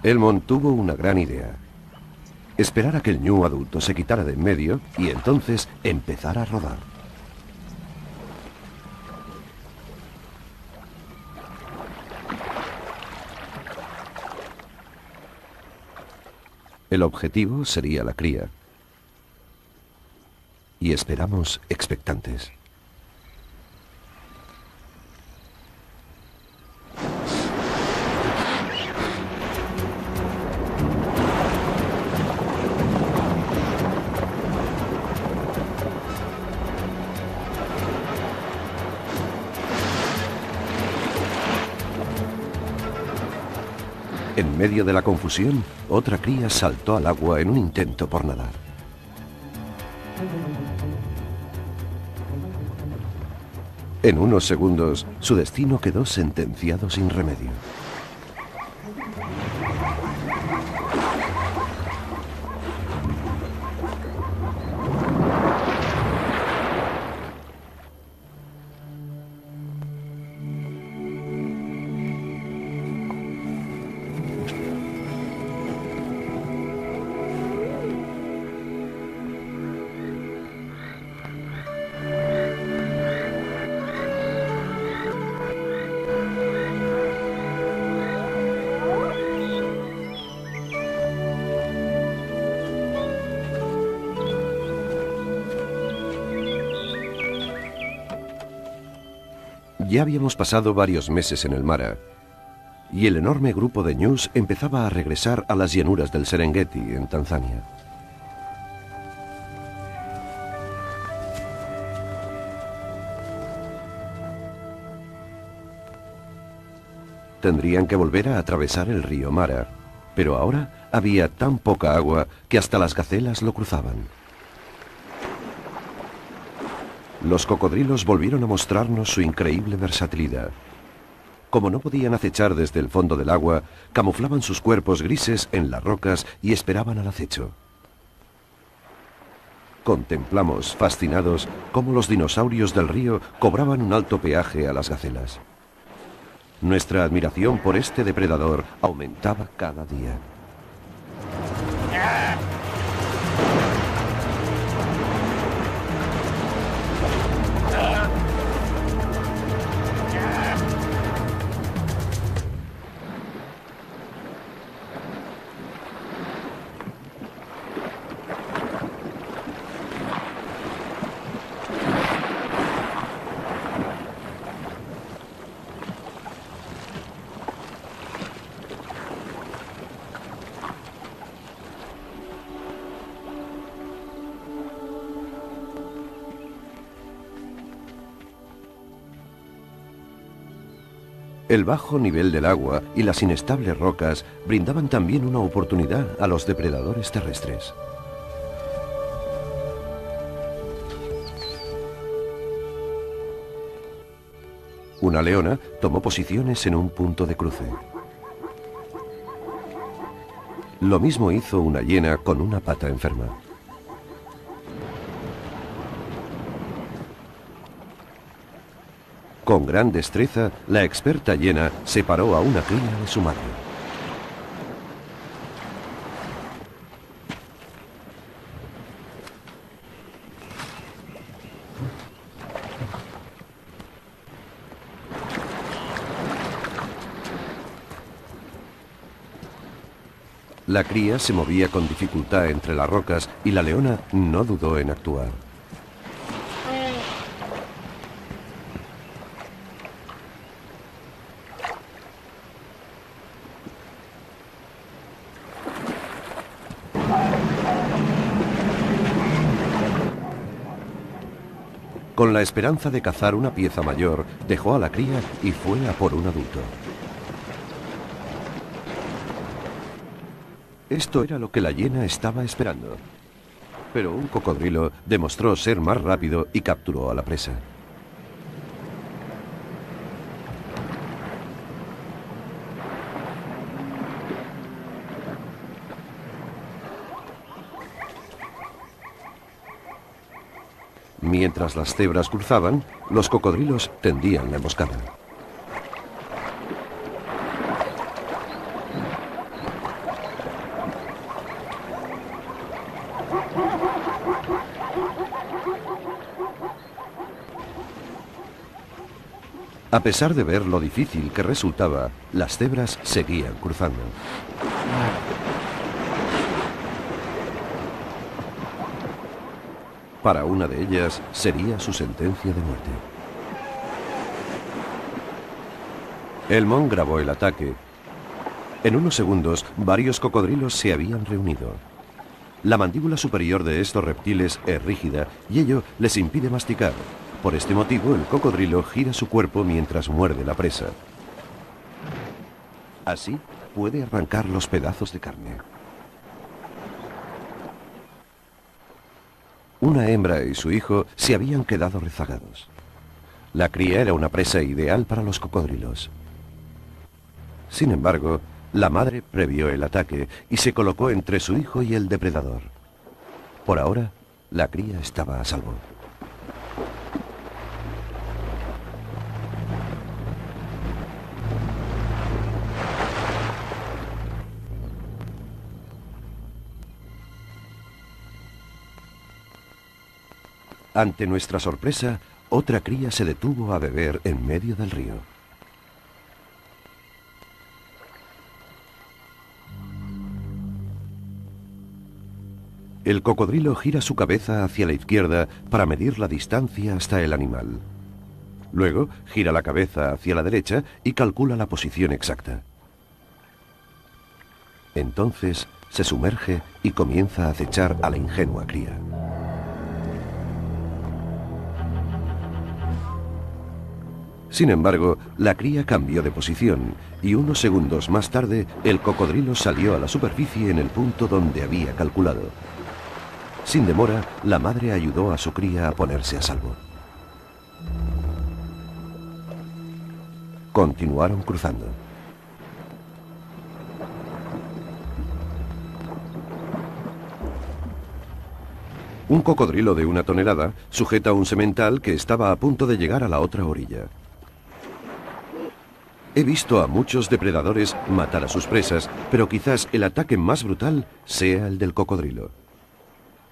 Elmond tuvo una gran idea. Esperar a que el ñu adulto se quitara de en medio y entonces empezar a rodar. El objetivo sería la cría. Y esperamos expectantes. En medio de la confusión, otra cría saltó al agua en un intento por nadar. En unos segundos, su destino quedó sentenciado sin remedio. Ya habíamos pasado varios meses en el Mara, y el enorme grupo de ñus empezaba a regresar a las llanuras del Serengeti, en Tanzania. Tendrían que volver a atravesar el río Mara, pero ahora había tan poca agua que hasta las gacelas lo cruzaban. Los cocodrilos volvieron a mostrarnos su increíble versatilidad. Como no podían acechar desde el fondo del agua, camuflaban sus cuerpos grises en las rocas y esperaban al acecho. Contemplamos, fascinados, cómo los dinosaurios del río cobraban un alto peaje a las gacelas. Nuestra admiración por este depredador aumentaba cada día. El bajo nivel del agua y las inestables rocas brindaban también una oportunidad a los depredadores terrestres. Una leona tomó posiciones en un punto de cruce. Lo mismo hizo una hiena con una pata enferma. Con gran destreza, la experta hiena separó a una cría de su madre. La cría se movía con dificultad entre las rocas y la leona no dudó en actuar. Con la esperanza de cazar una pieza mayor, dejó a la cría y fue a por un adulto. Esto era lo que la hiena estaba esperando. Pero un cocodrilo demostró ser más rápido y capturó a la presa. Mientras las cebras cruzaban, los cocodrilos tendían la emboscada. A pesar de ver lo difícil que resultaba, las cebras seguían cruzando. Para una de ellas sería su sentencia de muerte. Elmond grabó el ataque. En unos segundos, varios cocodrilos se habían reunido. La mandíbula superior de estos reptiles es rígida y ello les impide masticar. Por este motivo, el cocodrilo gira su cuerpo mientras muerde la presa. Así, puede arrancar los pedazos de carne. Una hembra y su hijo se habían quedado rezagados. La cría era una presa ideal para los cocodrilos. Sin embargo, la madre previó el ataque y se colocó entre su hijo y el depredador. Por ahora, la cría estaba a salvo. Ante nuestra sorpresa, otra cría se detuvo a beber en medio del río. El cocodrilo gira su cabeza hacia la izquierda para medir la distancia hasta el animal. Luego, gira la cabeza hacia la derecha y calcula la posición exacta. Entonces, se sumerge y comienza a acechar a la ingenua cría. Sin embargo, la cría cambió de posición y unos segundos más tarde el cocodrilo salió a la superficie en el punto donde había calculado. Sin demora, la madre ayudó a su cría a ponerse a salvo. Continuaron cruzando. Un cocodrilo de 1 tonelada sujeta un semental que estaba a punto de llegar a la otra orilla. He visto a muchos depredadores matar a sus presas, pero quizás el ataque más brutal sea el del cocodrilo.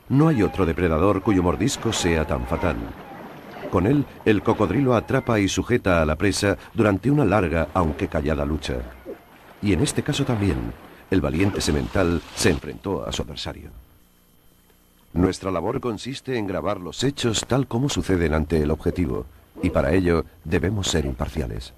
No hay otro depredador cuyo mordisco sea tan fatal. Con él, el cocodrilo atrapa y sujeta a la presa durante una larga, aunque callada lucha. Y en este caso también, el valiente semental se enfrentó a su adversario. Nuestra labor consiste en grabar los hechos tal como suceden ante el objetivo, y para ello debemos ser imparciales.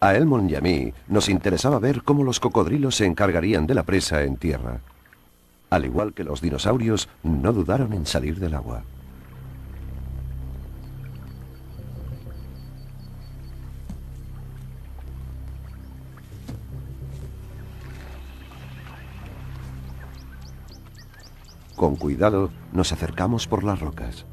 A Elmond y a mí nos interesaba ver cómo los cocodrilos se encargarían de la presa en tierra. Al igual que los dinosaurios, no dudaron en salir del agua. Con cuidado, nos acercamos por las rocas.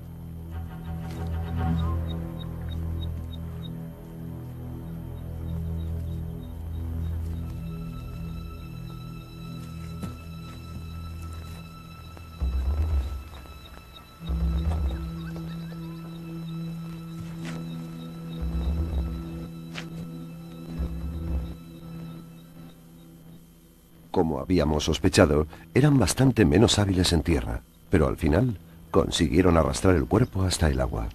Como habíamos sospechado, eran bastante menos hábiles en tierra, pero al final consiguieron arrastrar el cuerpo hasta el agua.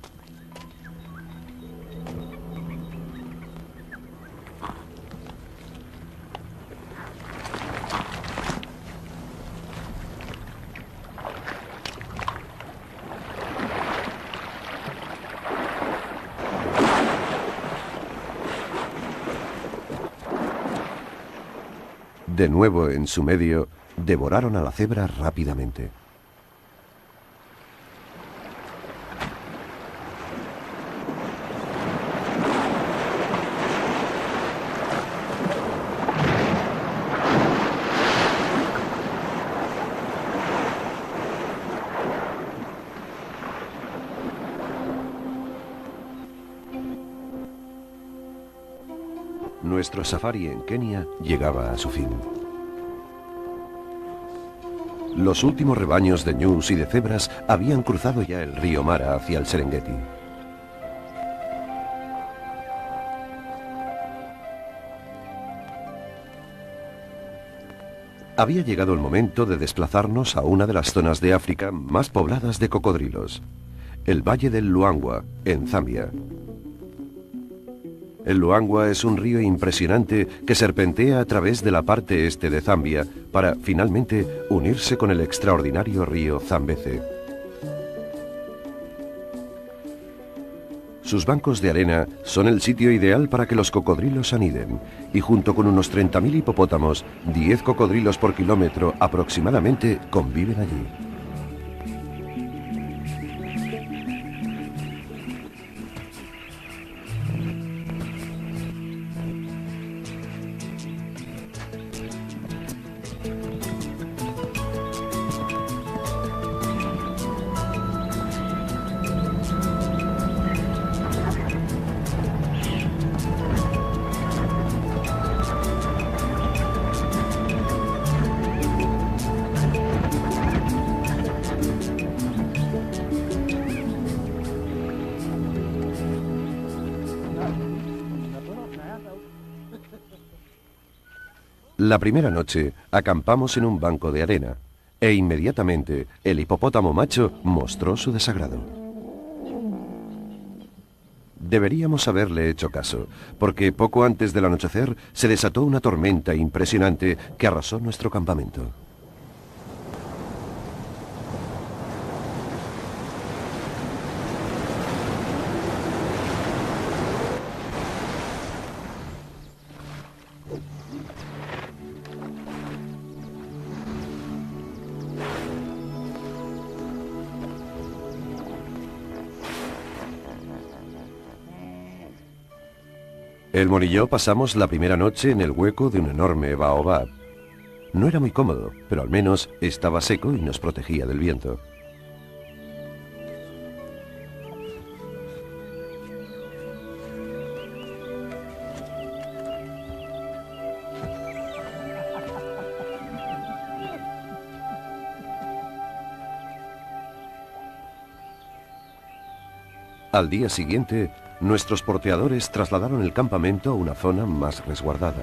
De nuevo en su medio, devoraron a la cebra rápidamente. Nuestro safari en Kenia llegaba a su fin. Los últimos rebaños de ñus y de cebras habían cruzado ya el río Mara hacia el Serengeti. Había llegado el momento de desplazarnos a una de las zonas de África más pobladas de cocodrilos, el Valle del Luangwa, en Zambia. El Luangwa es un río impresionante que serpentea a través de la parte este de Zambia para, finalmente, unirse con el extraordinario río Zambeze. Sus bancos de arena son el sitio ideal para que los cocodrilos aniden, y junto con unos 30.000 hipopótamos, 10 cocodrilos por kilómetro aproximadamente conviven allí. La primera noche acampamos en un banco de arena e inmediatamente el hipopótamo macho mostró su desagrado. Deberíamos haberle hecho caso, porque poco antes del anochecer se desató una tormenta impresionante que arrasó nuestro campamento. El Mon y yo pasamos la primera noche en el hueco de un enorme baobab. No era muy cómodo, pero al menos estaba seco y nos protegía del viento. Al día siguiente, nuestros porteadores trasladaron el campamento a una zona más resguardada.